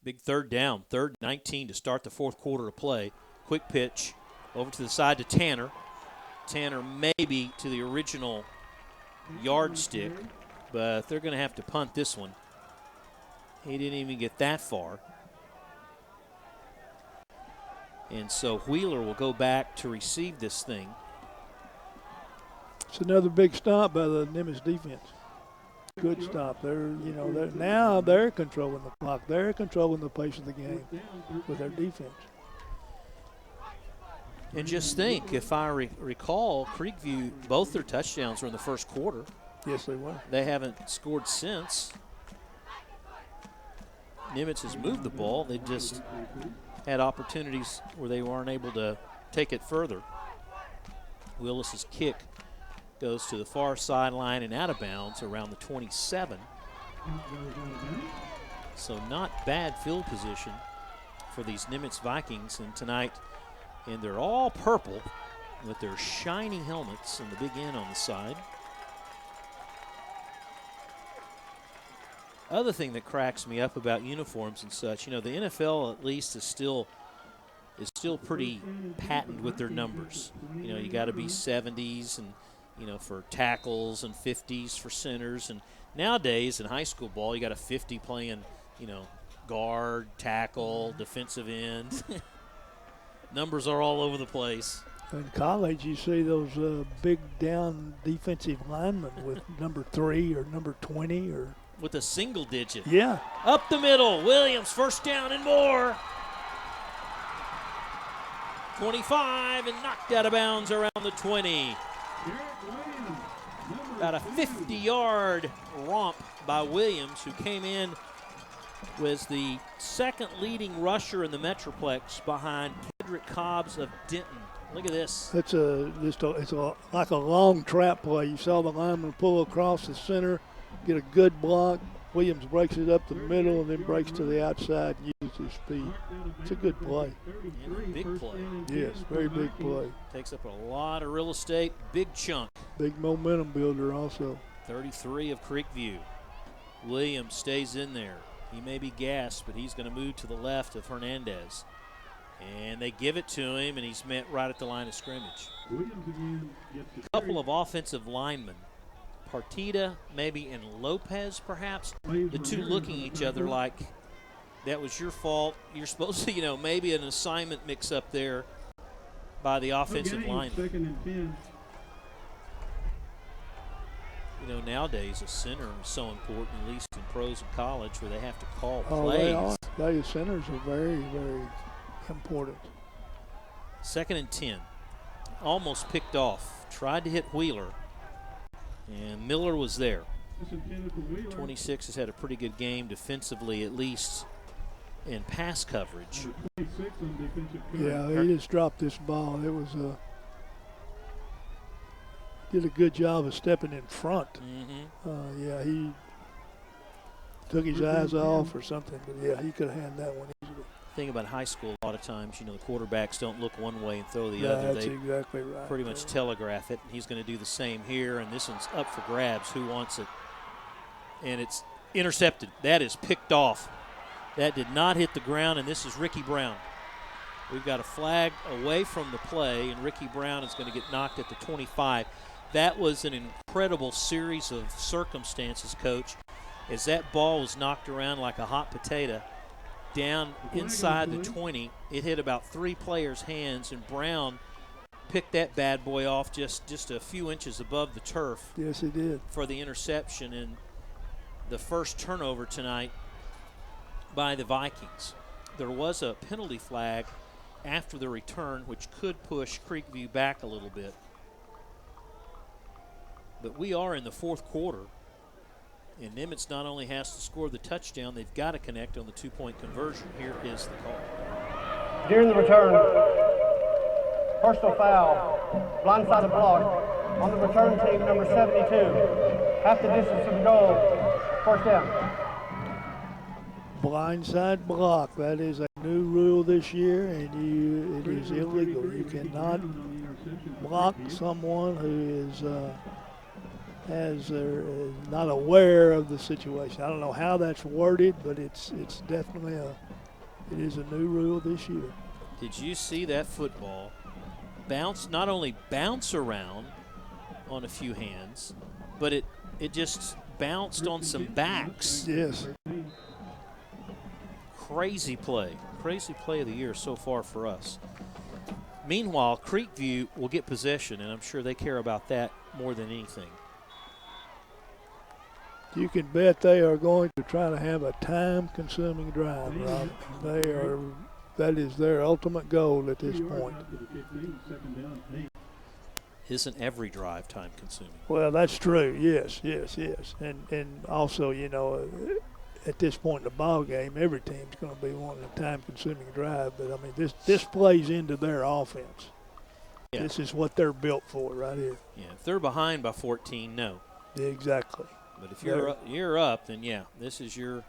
Big third down, 3rd and 19 to start the fourth quarter of play. Quick pitch over to the side to Tanner. Tanner maybe to the original yardstick, but they're going to have to punt this one. He didn't even get that far. And so Wheeler will go back to receive this thing. It's another big stop by the Nimitz defense. Good stop. Now they're controlling the clock. They're controlling the pace of the game with their defense. And just think, if I recall, Creekview, both their touchdowns were in the first quarter. Yes, they were. They haven't scored since. Nimitz has moved the ball. They just had opportunities where they weren't able to take it further. Willis's kick goes to the far sideline and out of bounds around the 27. So not bad field position for these Nimitz Vikings. And tonight, and they're all purple with their shiny helmets and the big N on the side. Other thing that cracks me up about uniforms and such, the NFL at least is still pretty patent with their numbers. You got to be 70s and for tackles and 50s for centers, and nowadays in high school ball you got a 50 playing guard, tackle, defensive end. Numbers are all over the place. In college, you see those big down defensive linemen with number 3 or number 20 or. With a single digit. Yeah. Up the middle. Williams, first down and more. 25 and knocked out of bounds around the 20. About a 50-yard romp by Williams, who came in, was the second leading rusher in the Metroplex behind Pedrick Cobbs of Denton. Look at this. It's like a long trap play. You saw the lineman pull across the center, get a good block. Williams breaks it up the middle and then breaks to the outside and uses his speed. It's a good play. And a big play. Yes, very big play. Takes up a lot of real estate, big chunk. Big momentum builder also. 33 of Creekview. Williams stays in there. He may be gassed, but he's going to move to the left of Hernandez. And they give it to him, and he's met right at the line of scrimmage. A couple of offensive linemen. Partida, maybe, and Lopez, perhaps. The two looking at each other like that was your fault. You're supposed to, maybe an assignment mix-up there by the offensive lineman. Nowadays a center is so important, at least in pros and college, where they have to call plays. The centers are very, very important. 2nd and 10. Almost picked off. Tried to hit Wheeler. And Miller was there. 26 has had a pretty good game defensively, at least in pass coverage. Yeah, he just dropped this ball. It was did a good job of stepping in front. Mm-hmm. He took his eyes off or something, but yeah, he could have had that one easily. Thing about high school, a lot of times, the quarterbacks don't look one way and throw the other. That's they exactly right. pretty much telegraph it. He's going to do the same here, and this one's up for grabs. Who wants it? And it's intercepted. That is picked off. That did not hit the ground, and this is Ricky Brown. We've got a flag away from the play, and Ricky Brown is going to get knocked at the 25. That was an incredible series of circumstances, Coach, as that ball was knocked around like a hot potato. Down inside the 20, it hit about 3 players' hands, and Brown picked that bad boy off just a few inches above the turf. Yes, he did. For the interception and the first turnover tonight by the Vikings. There was a penalty flag after the return, which could push Creekview back a little bit. But we are in the fourth quarter. And Nimitz not only has to score the touchdown, they've got to connect on the 2-point conversion. Here is the call. During the return, personal foul, blindside block on the return team, number 72. Half the distance of the goal, first down. Blindside block. That is a new rule this year, and it is illegal. You cannot block someone who is not aware of the situation. I don't know how that's worded, but it's definitely It is a new rule this year. Did you see that football bounce? Not only bounce around on a few hands, but it just bounced on some backs. Yes. Crazy play of the year so far for us. Meanwhile, Creekview will get possession, and I'm sure they care about that more than anything. You can bet they are going to try to have a time-consuming drive, Rob. That is their ultimate goal at this point. Isn't every drive time-consuming? Well, that's true. Yes. And also, at this point in the ball game, every team's going to be wanting a time-consuming drive. But I mean, this plays into their offense. Yeah. This is what they're built for right here. Yeah. If they're behind by 14, no. Exactly. But if you're up, then yeah, this is your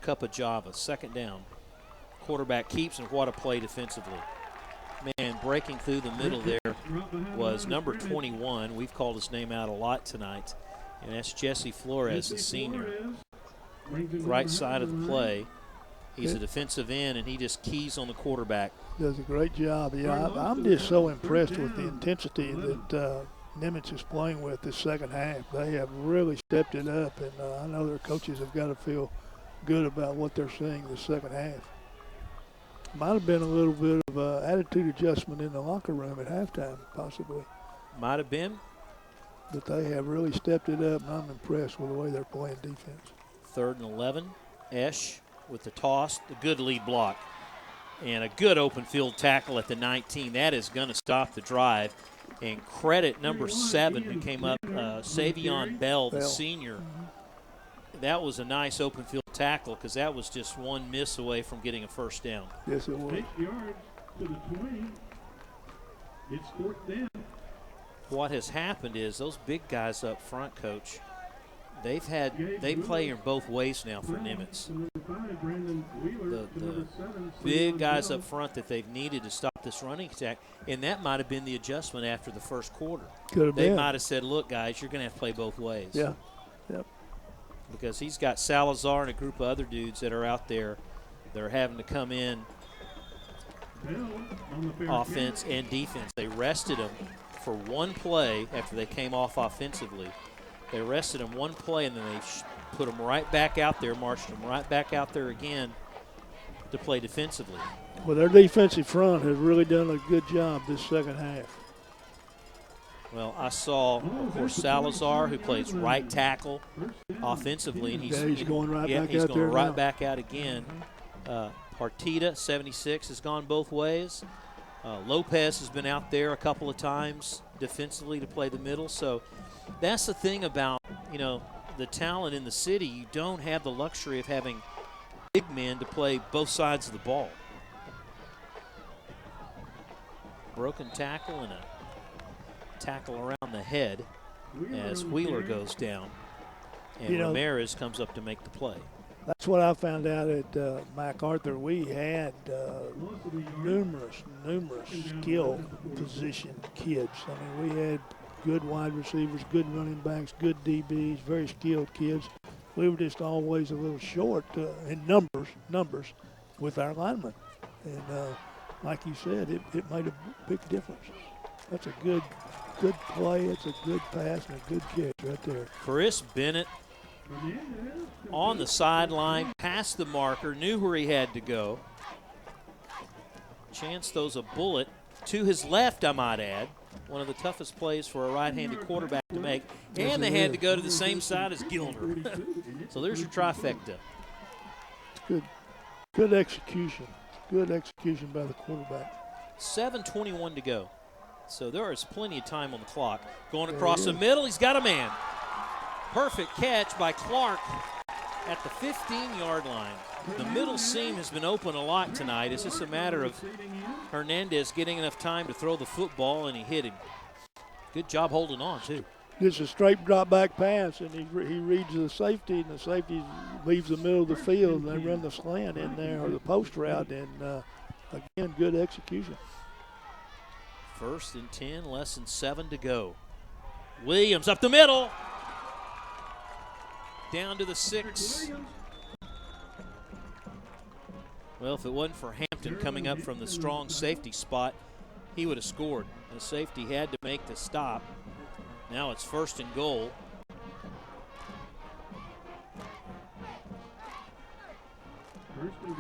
cup of Java. Second down. Quarterback keeps, and what a play defensively. Man, breaking through the middle there was number 21. We've called his name out a lot tonight, and that's Jesse Flores, the senior. Right side of the play. He's a defensive end, and he just keys on the quarterback. Does a great job. Yeah, I'm just so impressed with the intensity that Nimitz is playing with this second half. They have really stepped it up, and I know their coaches have got to feel good about what they're seeing this second half. Might have been a little bit of attitude adjustment in the locker room at halftime, possibly. Might have been. But they have really stepped it up, and I'm impressed with the way they're playing defense. 3rd and 11. Esch with the toss, the good lead block, and a good open field tackle at the 19. That is going to stop the drive. And credit number 7 who came up, Savion Bell, the senior. That was a nice open field tackle because that was just one miss away from getting a first down. Yes, it was. 8 yards to the 20. It's 4th down. What has happened is those big guys up front, Coach, they play in both ways now for Nimitz. The big guys up front that they've needed to stop this running attack, and that might have been the adjustment after the first quarter. They might have said, look, guys, you're going to have to play both ways. Yeah, yep. Because he's got Salazar and a group of other dudes that are out there that are having to come in offense and defense. They rested him for one play after they came off offensively. They rested him one play, and then they put him right back out there, marched him right back out there again to play defensively. Well, their defensive front has really done a good job this second half. Well, I saw, of course, Salazar, who plays right tackle offensively. And he's going right back out there. He's going right back out again. Partita, 76, has gone both ways. Lopez has been out there a couple of times defensively to play the middle. So that's the thing about, the talent in the city. You don't have the luxury of having big men to play both sides of the ball. Broken tackle and a tackle around the head as Wheeler goes down, and Ramirez comes up to make the play. That's what I found out at MacArthur. We had numerous skill position kids. I mean, we had good wide receivers, good running backs, good DBs, very skilled kids. We were just always a little short in numbers with our linemen. And like you said, it made a big difference. That's a good play. It's a good pass and a good catch right there. Chris Bennett on the sideline, past the marker, knew where he had to go. Chance throws a bullet to his left, I might add. One of the toughest plays for a right-handed quarterback to make. And they had to go to the same side as Gilder. So there's your trifecta. Good execution. Good execution by the quarterback. 7:21 to go. So there is plenty of time on the clock. Going across the middle, he's got a man. Perfect catch by Clark at the 15-yard line. The middle seam has been open a lot tonight. It's just a matter of Hernandez getting enough time to throw the football, and he hit him. Good job holding on, too. It's a straight drop-back pass, and he reads the safety, and the safety leaves the middle of the field, and they run the slant in there, or the post route, and, again, good execution. 1st and 10, less than 7 to go. Williams up the middle. Down to the 6. Well, if it wasn't for Hampton coming up from the strong safety spot, he would have scored. The safety had to make the stop. Now it's 1st and goal.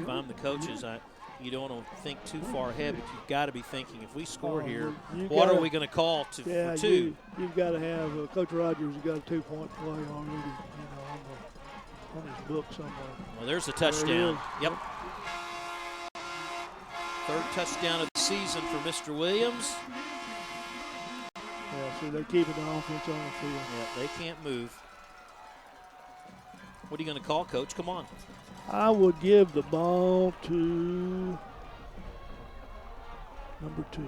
If I'm the coaches, you don't want to think too far ahead, but you've got to be thinking, if we score here, what are we going to call for 2? You've got to have Coach Rogers has got a 2-point play already, on his book somewhere. Well, there's a touchdown. Yep. 3rd touchdown of the season for Mr. Williams. Yeah, so they're keeping the offense on the field. Yeah, they can't move. What are you going to call, Coach? Come on. I would give the ball to number 2.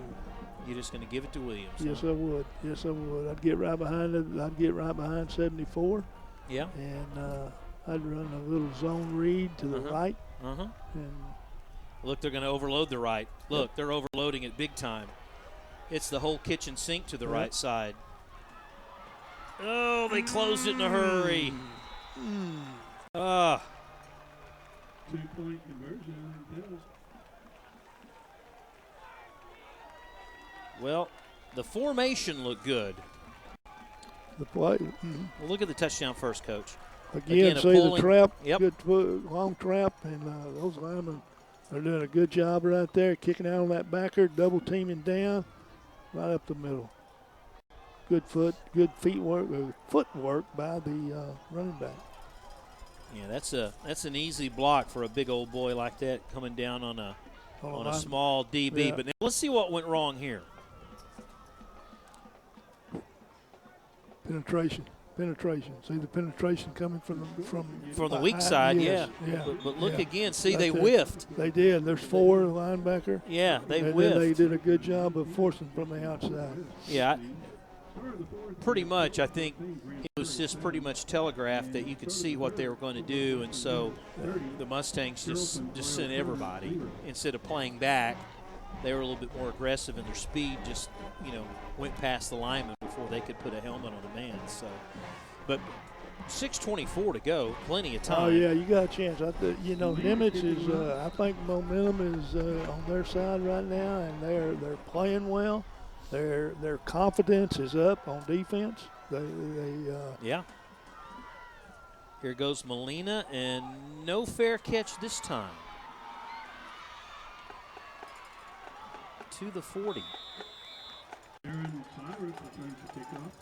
You're just going to give it to Williams? Yes, huh? I would. Yes, I would. I'd get right behind it. I'd get right behind 74. Yeah. And I'd run a little zone read to the right. Uh-huh. And look, they're going to overload the right. Look, they're overloading it big time. It's the whole kitchen sink to the right side. Oh, they closed it in a hurry. 2-point conversion. Well, the formation looked good. the play. Well, look at the touchdown first, Coach. Again, see the trap, Yep. good long trap, and those linemen are doing a good job right there, kicking out on that backer, double teaming down, right up the middle. Good footwork by the running back. Yeah, that's an easy block for a big old boy like that coming down on a small DB. Yeah. But now let's see what went wrong here. Penetration. See the penetration coming from the weak side, yes. yeah. But look again. See, Right they there. whiffed. They did. There's 4 linebacker. Yeah, they and whiffed. then they did a good job of forcing from the outside. Yeah, pretty much. I think it was just pretty much telegraphed that you could see what they were going to do, and so the Mustangs just sent everybody instead of playing back. They were a little bit more aggressive, and their speed just went past the lineman before they could put a helmet on a man. So, but 6:24 to go, plenty of time. Oh yeah, you got a chance. Nimitz is. I think momentum is on their side right now, and they're playing well. Their confidence is up on defense. Yeah. Here goes Molina, and no fair catch this time. To the 40. Aaron Cyrus returns the kickoff.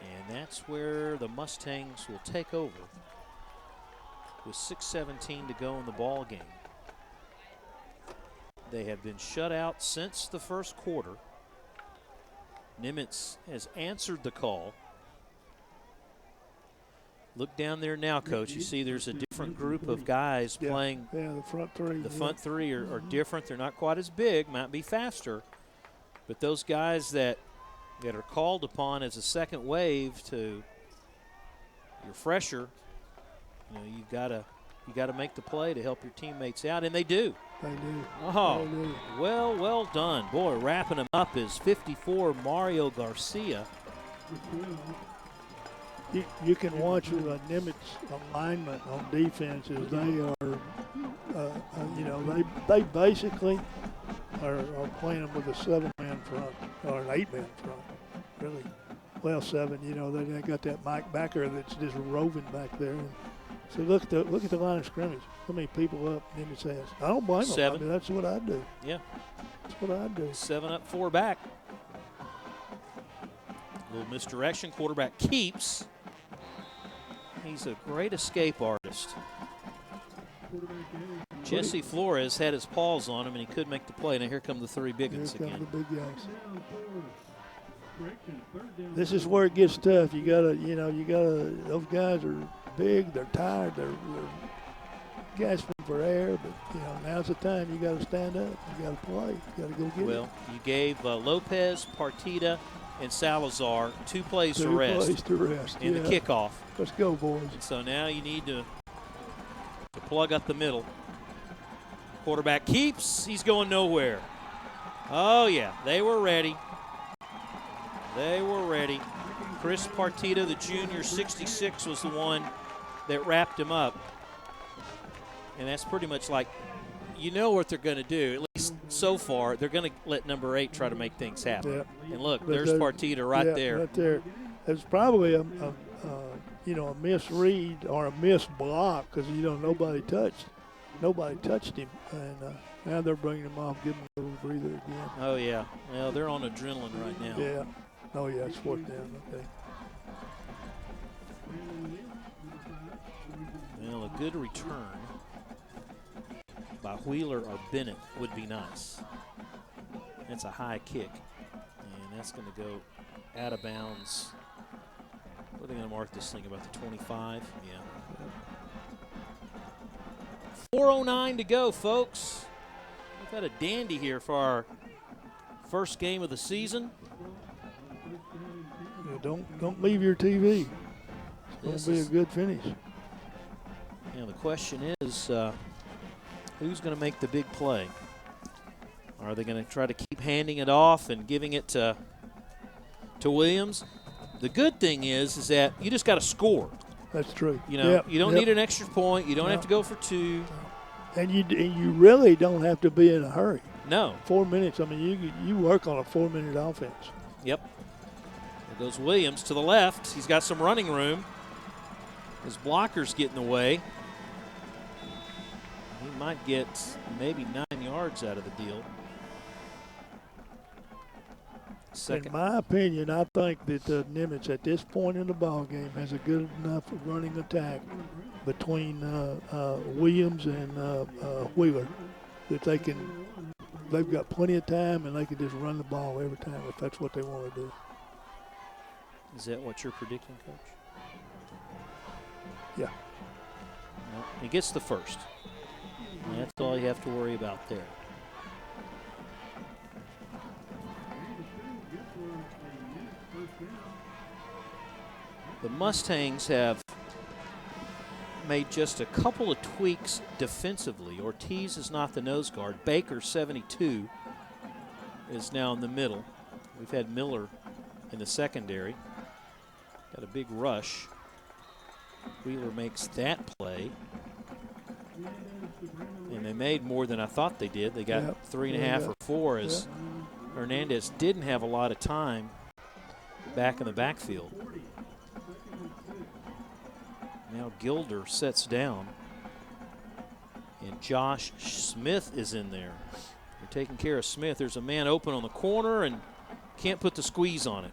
And that's where the Mustangs will take over with 6:17 to go in the ball game. They have been shut out since the first quarter. Nimitz has answered the call. Look down there now, Coach. You see there's a different group of guys playing. Yeah, the front three. The front three are different. They're not quite as big, might be faster. But those guys that are called upon as a second wave to your fresher, you gotta make the play to help your teammates out, and they do. They do. Oh, they do. well done. Boy, wrapping him up is 54 Mario Garcia. You can watch a Nimitz alignment on defense as they are, they basically are playing them with a 7-man front or an 8-man front, really. Well, 7. They got that Mike backer that's just roving back there. And so look at the line of scrimmage. How many people up Nimitz has? I don't blame them. 7. I mean, that's what I do. Yeah. That's what I do. 7 up, 4 back. A little misdirection. Quarterback keeps. He's a great escape artist. Jesse Flores had his paws on him, and he could make the play. Now here come the 3 big ones again. Here come the big guys. This is where it gets tough. You gotta. Those guys are big. They're tired. They're gasping for air. But now's the time. You gotta stand up. You gotta play. You gotta go get it. Well, you gave Lopez, Partita, and Salazar 2 plays to 2 rest. plays to rest. In the kickoff. Let's go, boys. So now you need to plug up the middle. Quarterback keeps. He's going nowhere. Oh, yeah. They were ready. They were ready. Chris Partita, the junior, 66, was the one that wrapped him up. And that's pretty much like, you know what they're going to do, at least so far. They're going to let number 8 try to make things happen. Yep. And look, But there's Partita right there. Right there. It's probably a misread or a missed block because, nobody touched him. And now they're bringing him off, giving him a little breather again. Oh, yeah. Well, they're on adrenaline right now. Yeah. Oh, yeah, it's 4th down. Okay. Well, a good return by Wheeler or Bennett would be nice. That's a high kick. And that's going to go out of bounds. What are they going to mark this thing, about the 25? Yeah. 4:09 to go, folks. We've had a dandy here for our first game of the season. Yeah, don't leave your TV. It's going to be a good finish. The question is, who's going to make the big play? Are they going to try to keep handing it off and giving it to Williams? The good thing is that you just got to score. That's true. You don't need an extra point. You don't have to go for 2. And you really don't have to be in a hurry. No. 4 minutes. I mean, you work on a 4-minute offense. Yep. There goes Williams to the left. He's got some running room. His blocker's getting away. He might get maybe 9 yards out of the deal. In my opinion, I think that Nimitz at this point in the ball game has a good enough running attack between Williams and Wheeler that they've got plenty of time and they can just run the ball every time if that's what they want to do. Is that what you're predicting, Coach? Yeah. No, he gets the first. And that's all you have to worry about there. The Mustangs have made just a couple of tweaks defensively. Ortiz is not the nose guard. Baker, 72, is now in the middle. We've had Miller in the secondary. Got a big rush. Wheeler makes that play. And they made more than I thought they did. They got 3.5 or 4 as Hernandez didn't have a lot of time back in the backfield. Now Gilder sets down. And Josh Smith is in there. They're taking care of Smith. There's a man open on the corner and can't put the squeeze on it.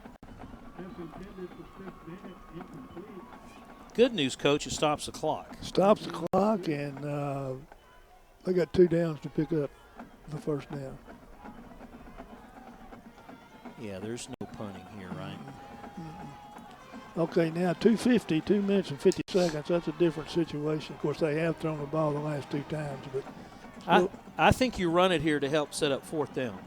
Good news, Coach, it stops the clock. Stops the clock, and they got 2 downs to pick up the first down. Yeah, there's no punting here, right? Okay, now 2:50, 2 minutes and 50 seconds. That's a different situation. Of course, they have thrown the ball the last 2 times, but I think you run it here to help set up 4th down.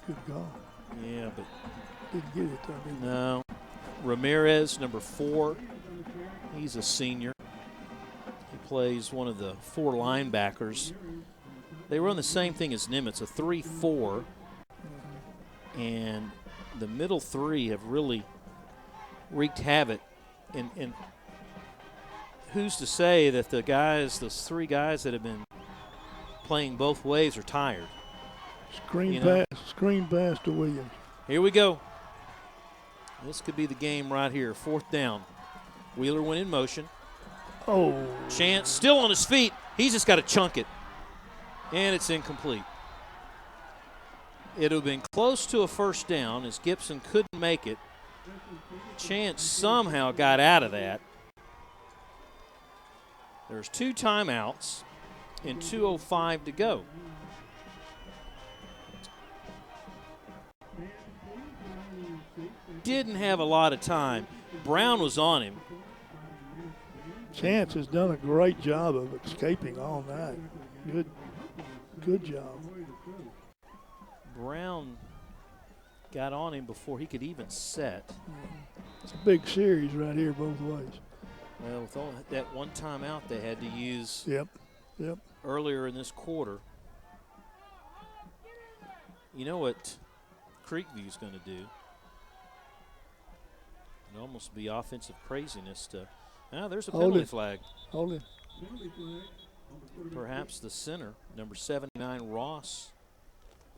Good goal. Yeah, but didn't get it though, did no. Ramirez, number 4, he's a senior. He plays one of the 4 linebackers. They run the same thing as Nimitz, a 3-4, and the middle 3 have really wreaked havoc. And who's to say that those 3 guys that have been playing both ways are tired? Screen pass to Williams. Here we go. This could be the game right here. 4th down. Wheeler went in motion. Oh. Chance still on his feet. He's just got to chunk it. And it's incomplete. It would have been close to a first down as Gibson couldn't make it. Chance somehow got out of that. There's 2 timeouts and 2:05 to go. Didn't have a lot of time. Brown was on him. Chance has done a great job of escaping all night. Good job. Brown got on him before he could even set. It's a big series right here both ways. Well, with all that one timeout they had to use Yep. earlier in this quarter. You know what Creekview's going to do? It'd almost be offensive craziness to. Now there's a Hold penalty it. flag. Hold it. Penalty flag on the quarterback. Perhaps the center, number 79, Ross,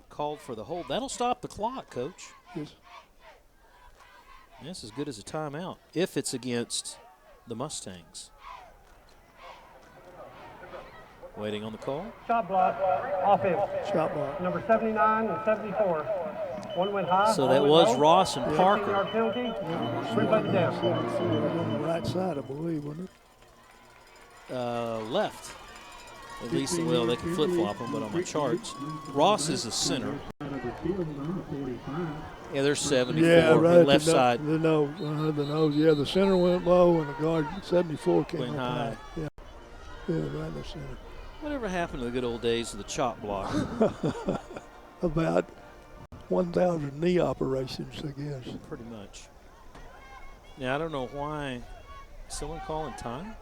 called for the hold. That'll stop the clock, Coach. Yes. That's as good as a timeout if it's against the Mustangs. Waiting on the call. Shot block, offense. Shot block. Number 79 and 74. One went high. So one that went was low. Ross and 15-yard Parker. penalty. Replay the down. It was on the right side, I believe, wasn't it? Left. At least, well, they can flip-flop them, but on my charts. Ross is the center. Number field on 45. Yeah, there's 74. Yeah, right. Left side The nose. The nose. Yeah, the center went low, and the guard 74 came went up high. Yeah. Yeah, right in the center. Whatever happened to the good old days of the chop block? About 1,000 knee operations, I guess. Pretty much. Now, I don't know why. Someone calling time?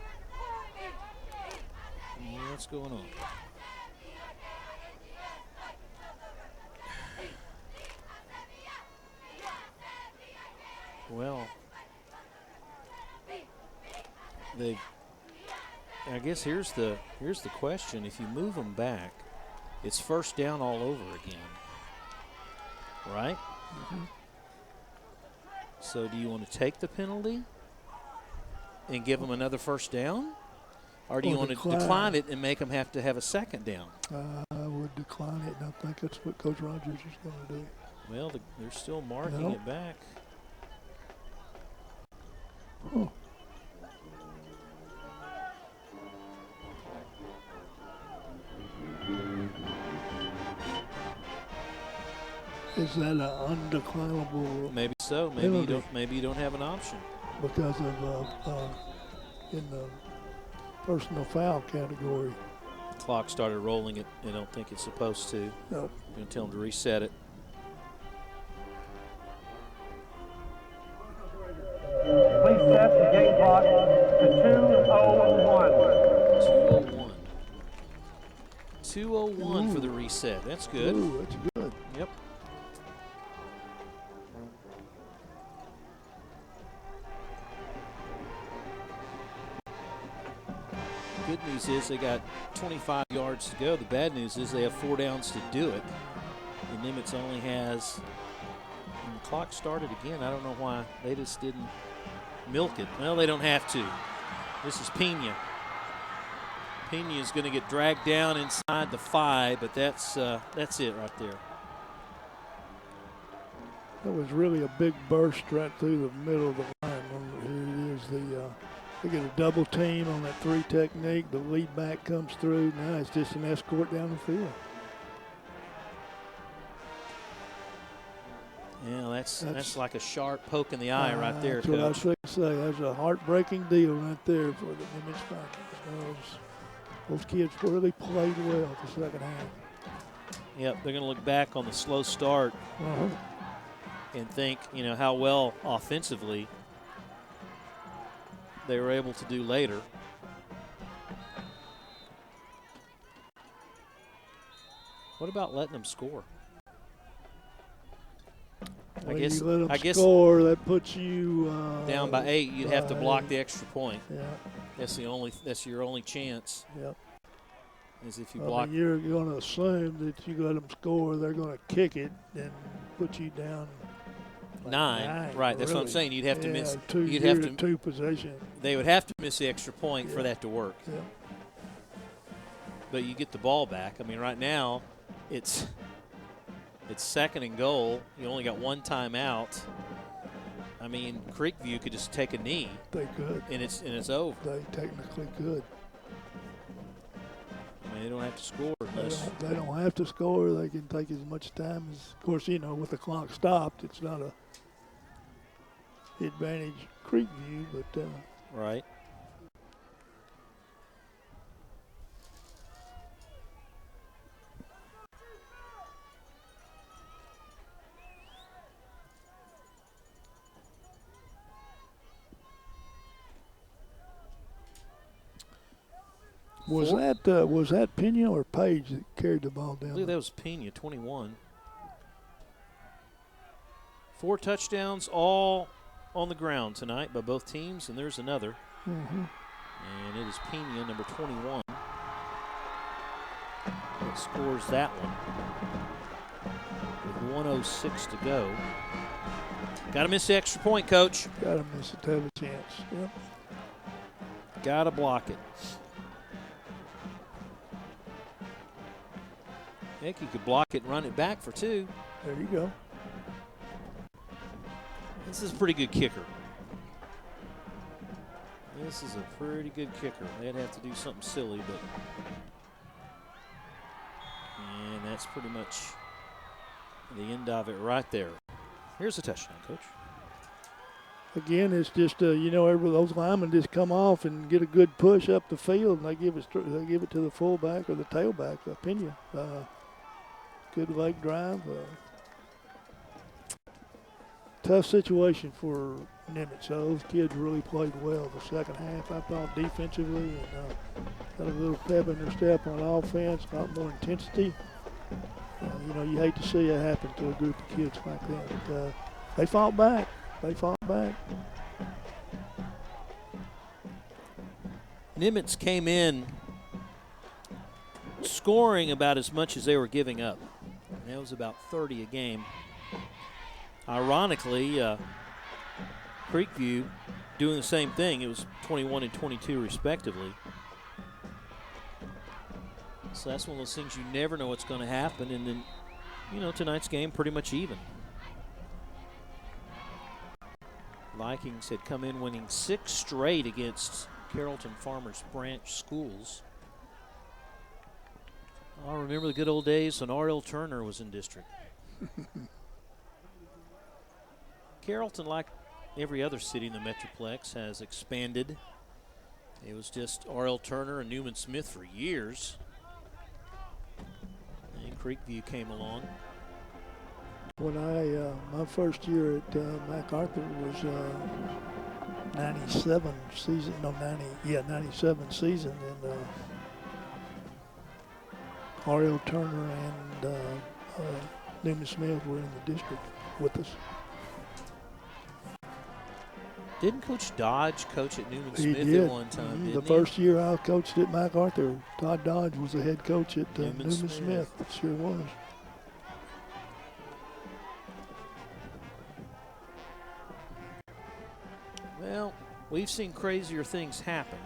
Yeah, what's going on? Well, I guess here's the question. If you move them back, it's first down all over again, right? Mm-hmm. So do you want to take the penalty and give them another first down? Or do you want to decline it and make them have to have a second down? I would decline it, and I think that's what Coach Rogers is going to do. Well, they're still marking it back. Huh. Is that an undeclinable? Maybe so. Maybe you don't have an option. Because of in the personal foul category. The clock started rolling. I don't think it's supposed to. Nope. I'm going to tell them to reset it. Please set the game clock to 2:01. 2:01. 2:01 for the reset. That's good. Ooh, that's good. Yep. Good news is they got 25 yards to go. The bad news is they have 4 downs to do it. And Nimitz only has, and the clock started again. I don't know why they just didn't milk it. Well, they don't have to. This is Pena. Pena is going to get dragged down inside the 5, but that's it right there. That was really a big burst right through the middle of the line. Here it is. They get a double team on that 3 technique. The lead back comes through. Now it's just an escort down the field. Yeah, that's like a sharp poke in the eye right there, That's what I was Coach. going to say. That's a heartbreaking deal right there for the Nimitz Vikings. Those kids really played well the second half. Yep, they're going to look back on the slow start and think, how well offensively they were able to do later. What about letting them score? When you let them score, that puts you down by 8. You'd have to block the extra point. Yeah. That's your only chance. Yep. Is if you block. You're going to assume that you let them score, they're going to kick it and put you down. 9. Right. That's what I'm saying. You'd have to miss. You'd have to 2 possession. They would have to miss the extra point for that to work. Yeah. But you get the ball back. I mean, right now, it's second and goal. You only got 1 timeout. I mean, Creekview could just take a knee. They could. And it's over. They technically could. I mean, they don't have to score unless they don't have to score. They can take as much time as, of course, with the clock stopped, it's not a advantage Creekview, but right. Was that Pena or Page that carried the ball down? I believe that was Pena, 21. 4 touchdowns, all on the ground tonight by both teams, and there's another. Mm-hmm. And it is Pena, number 21, that scores that one with 1:06 to go. Got to miss the extra point, Coach. Got to miss it to have a chance. Yep. Got to block it. Heck, you could block it and run it back for 2. There you go. This is a pretty good kicker. This is a pretty good kicker. They'd have to do something silly, but. And that's pretty much the end of it right there. Here's a touchdown, Coach. Again, it's just those linemen just come off and get a good push up the field, and they give it to the fullback or the tailback, Pena. Good leg drive. Tough situation for Nimitz. Those kids really played well the second half, I thought, defensively, and got a little pep in their step on offense, a lot more intensity. You hate to see it happen to a group of kids like that. But they fought back. Nimitz came in scoring about as much as they were giving up. And that was about 30 a game. Ironically, Creekview doing the same thing. It was 21 and 22 respectively. So that's one of those things you never know what's going to happen. And then, tonight's game pretty much even. Vikings had come in winning 6 straight against Carrollton Farmers Branch schools. I remember the good old days when Ariel Turner was in district. Carrollton, like every other city in the Metroplex, has expanded. It was just Ariel Turner and Newman Smith for years. And Creekview came along. When my first year at MacArthur was 97 season, 97 season, and Ariel Turner and Newman Smith were in the district with us. Didn't Coach Dodge coach at Newman He Smith did. at one time? The Didn't he? first year I coached at MacArthur, Todd Dodge was the head coach at Newman Smith. It sure was. Well, we've seen crazier things happen.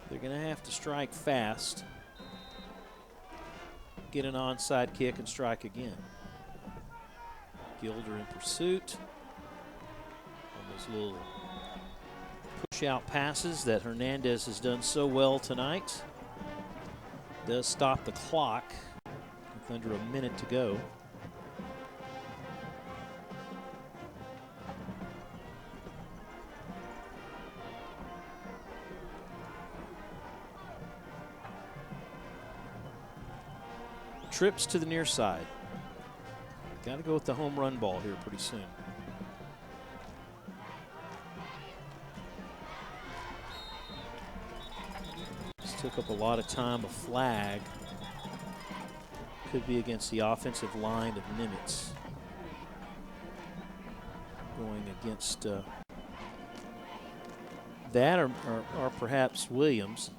They're going to have to strike fast, get an onside kick, and strike again. Gilder in pursuit. And those little push-out passes that Hernandez has done so well tonight. Does stop the clock with under a minute to go. Trips to the near side. Got to go with the home run ball here pretty soon. This took up a lot of time. A flag could be against the offensive line of Nimitz. Going against that or perhaps Williams.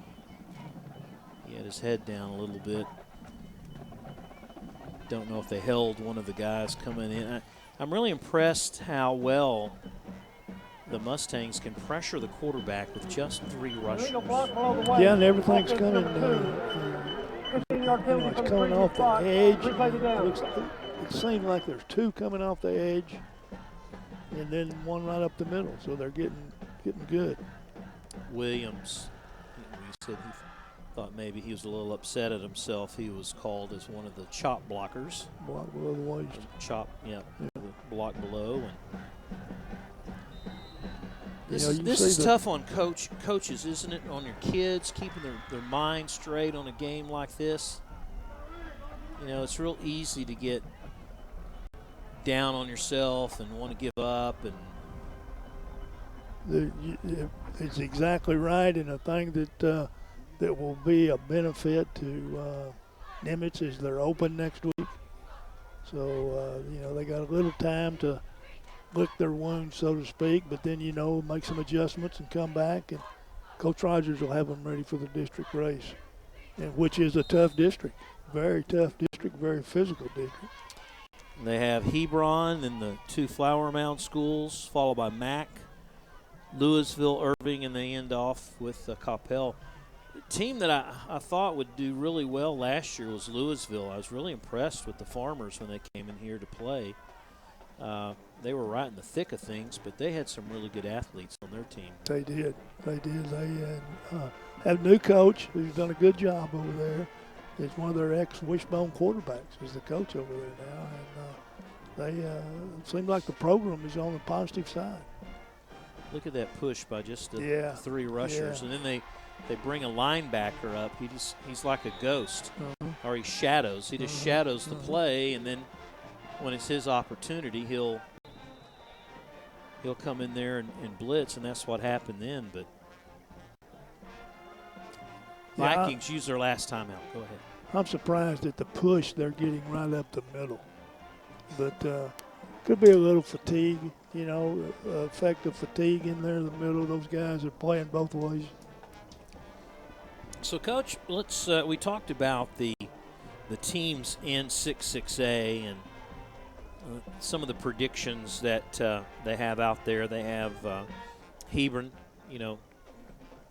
He had his head down a little bit. Don't know if they held one of the guys coming in. I'm really impressed how well the Mustangs can pressure the quarterback with just 3 rushers. Yeah, and everything's coming. It's coming off the edge. It seems like there's 2 coming off the edge, and then 1 right up the middle. So they're getting good. Williams, he said he thought maybe he was a little upset at himself. He was called as one of the chop blockers. Block below the waist. Chop, yeah. The block below. And this is tough on coaches, isn't it? On your kids, keeping their mind straight on a game like this. It's real easy to get down on yourself and want to give up. And it's exactly right, and a thing that will be a benefit to Nimitz is they're open next week. So, they got a little time to lick their wounds, so to speak, but then, make some adjustments and come back, and Coach Rogers will have them ready for the district race, and which is a tough district, very tough district, very physical district. They have Hebron and the 2 Flower Mound schools, followed by Mack, Louisville, Irving, and they end off with Coppell. The team that I thought would do really well last year was Louisville. I was really impressed with the Farmers when they came in here to play. They were right in the thick of things, but they had some really good athletes on their team. They did. They have a new coach who's done a good job over there. It's one of their ex-Wishbone quarterbacks is the coach over there now, and it seems like the program is on the positive side. Look at that push by just the 3 rushers, and then they bring a linebacker up. He's like a ghost, or he shadows. He just shadows the play, and then when it's his opportunity, he'll come in there and blitz, and that's what happened then. But Vikings use their last timeout. Go ahead. I'm surprised at the push they're getting right up the middle, but could be a little fatigue, effect of fatigue in there in the middle. Those guys are playing both ways. So, Coach, let's we talked about the teams in 6-6A and some of the predictions that they have out there. They have Hebron,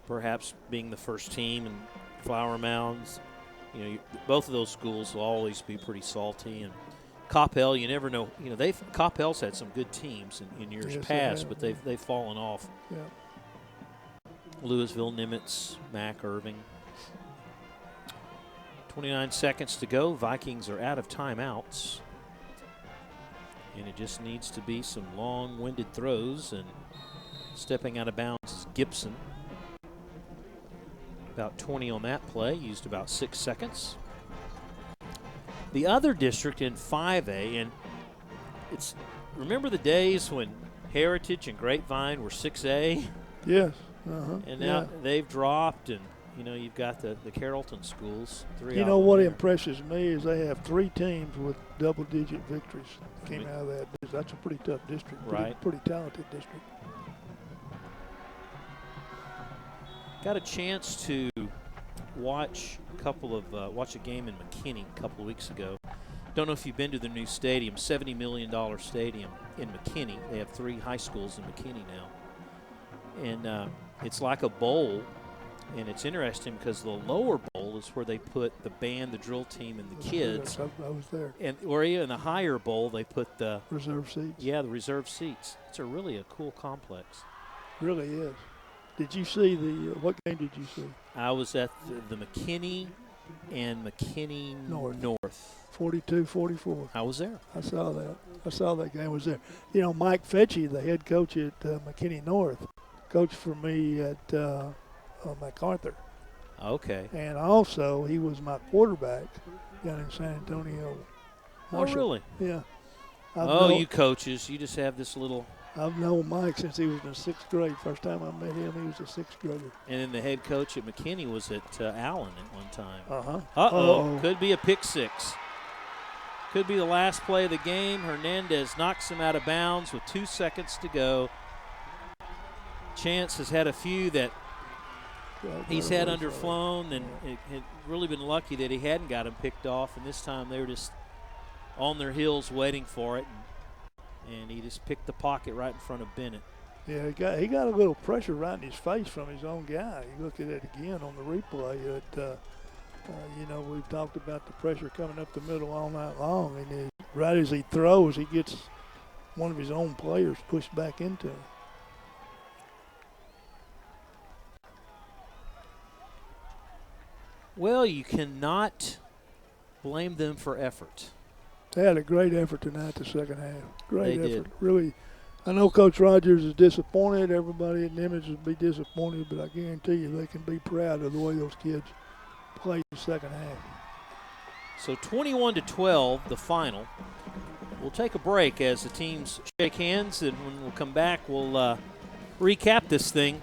perhaps being the first team, and Flower Mounds. Both of those schools will always be pretty salty. And Coppell, you never know. Coppell's had some good teams in years past, but they've fallen off. Yeah. Louisville, Nimitz, Mack, Irving. 29 seconds to go. Vikings are out of timeouts. And it just needs to be some long-winded throws, and stepping out of bounds is Gibson. About 20 on that play, used about 6 seconds. The other district in 5A, and remember the days when Heritage and Grapevine were 6A? Yes. And now they've dropped, and you've got the Carrollton schools. 3 what impresses me is they have 3 teams with double-digit victories came out of that. That's a pretty tough district. Right. Pretty talented district. Got a chance to watch a game in McKinney a couple of weeks ago. Don't know if you've been to the new stadium, $70 million stadium in McKinney. They have 3 high schools in McKinney now. And it's like a bowl. And it's interesting because the lower bowl is where they put the band, the drill team, and the kids. I was there. And in the higher bowl, they put the reserve seats. Yeah, the reserve seats. It's really a cool complex. Really is. Did you see what game did you see? I was at the McKinney and McKinney North. 42-44. I was there. I saw that game. I was there. Mike Fetchy, the head coach at McKinney North, coached for me at MacArthur. Okay. And also, he was my quarterback down in San Antonio. Marshall. Oh, really? Yeah. You coaches, you just have this little. I've known Mike since he was in the 6th grade. First time I met him, he was a 6th grader. And then the head coach at McKinney was at Allen at one time. Uh-huh. Uh-oh. Could be a pick 6. Could be the last play of the game. Hernandez knocks him out of bounds with 2 seconds to go. Chance has had a few that he's had underflown, and it had really been lucky that he hadn't got him picked off, and this time they were just on their heels waiting for it, and he just picked the pocket right in front of Bennett. Yeah, he got a little pressure right in his face from his own guy. You look at it again on the replay. We've talked about the pressure coming up the middle all night long, and right as he throws, he gets one of his own players pushed back into him. Well, you cannot blame them for effort. They had a great effort tonight, the second half. Great effort. Did. Really, I know Coach Rogers is disappointed. Everybody at Nimitz would be disappointed, but I guarantee you they can be proud of the way those kids played the second half. So 21-12, the final. We'll take a break as the teams shake hands, and when we'll come back, we'll recap this thing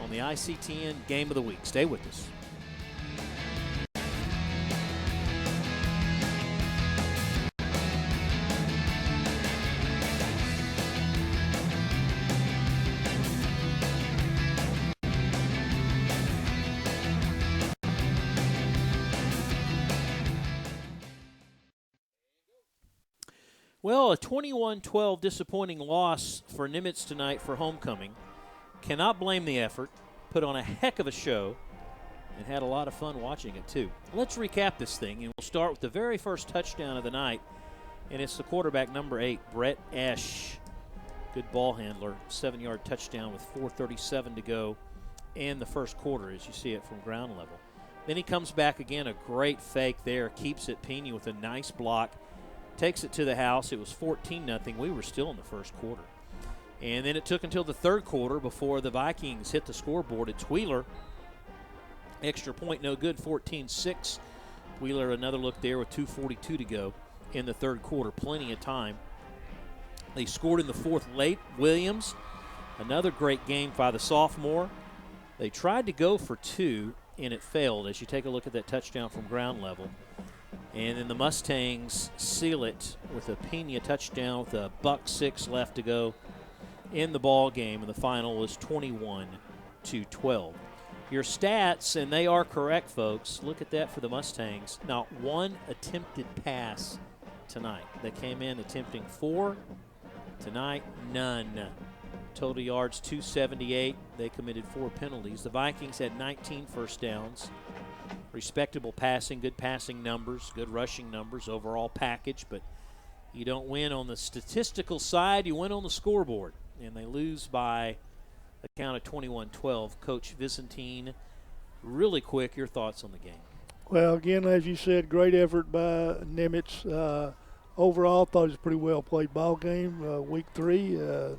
on the ICTN Game of the Week. Stay with us. Well, a 21-12 disappointing loss for Nimitz tonight for homecoming. Cannot blame the effort. Put on a heck of a show and had a lot of fun watching it, too. Let's recap this thing, and we'll start with the very first touchdown of the night, and it's the quarterback, number 8, Brett Esch. Good ball handler, 7-yard touchdown with 4:37 to go in the first quarter, as you see it from ground level. Then he comes back again, a great fake there, keeps it. Pena with a nice block, takes it to the house. It was 14-0. We were still in the first quarter. And then it took until the third quarter before the Vikings hit the scoreboard. It's Wheeler. Extra point, no good, 14-6. Wheeler, another look there with 2:42 to go in the third quarter. Plenty of time. They scored in the fourth late. Williams, another great game by the sophomore. They tried to go for 2, and it failed as you take a look at that touchdown from ground level. And then the Mustangs seal it with a Pena touchdown with a $1.06 left to go in the ball game, and the final was 21-12. Your stats, and they are correct, folks. Look at that for the Mustangs. Not one attempted pass tonight. They came in attempting 4. Tonight, none. Total yards, 278. They committed 4 penalties. The Vikings had 19 first downs. Respectable passing, good passing numbers, good rushing numbers, overall package, but you don't win on the statistical side, you win on the scoreboard. And they lose by a count of 21-12. Coach Visentine, really quick, your thoughts on the game? Well, again, as you said, great effort by Nimitz. Overall, thought it was a pretty well played ball game. Week 3,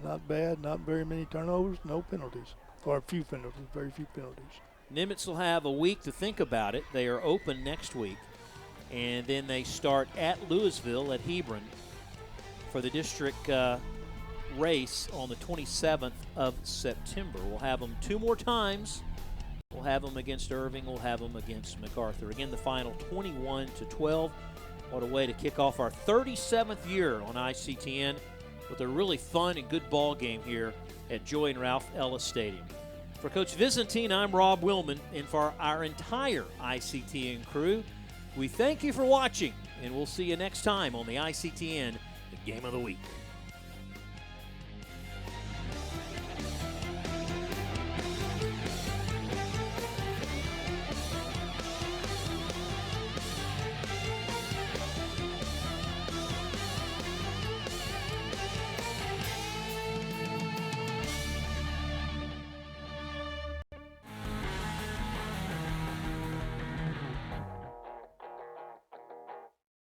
not bad, not very many turnovers, no penalties, or a few penalties, very few penalties. Nimitz will have a week to think about it. They are open next week, and then they start at Louisville at Hebron for the district race on the 27th of September. We'll have them 2 more times. We'll have them against Irving. We'll have them against MacArthur. Again, the final 21-12. What a way to kick off our 37th year on ICTN with a really fun and good ball game here at Joy and Ralph Ellis Stadium. For Coach Visentine, I'm Rob Willman, and for our entire ICTN crew, we thank you for watching, and we'll see you next time on the ICTN Game of the Week.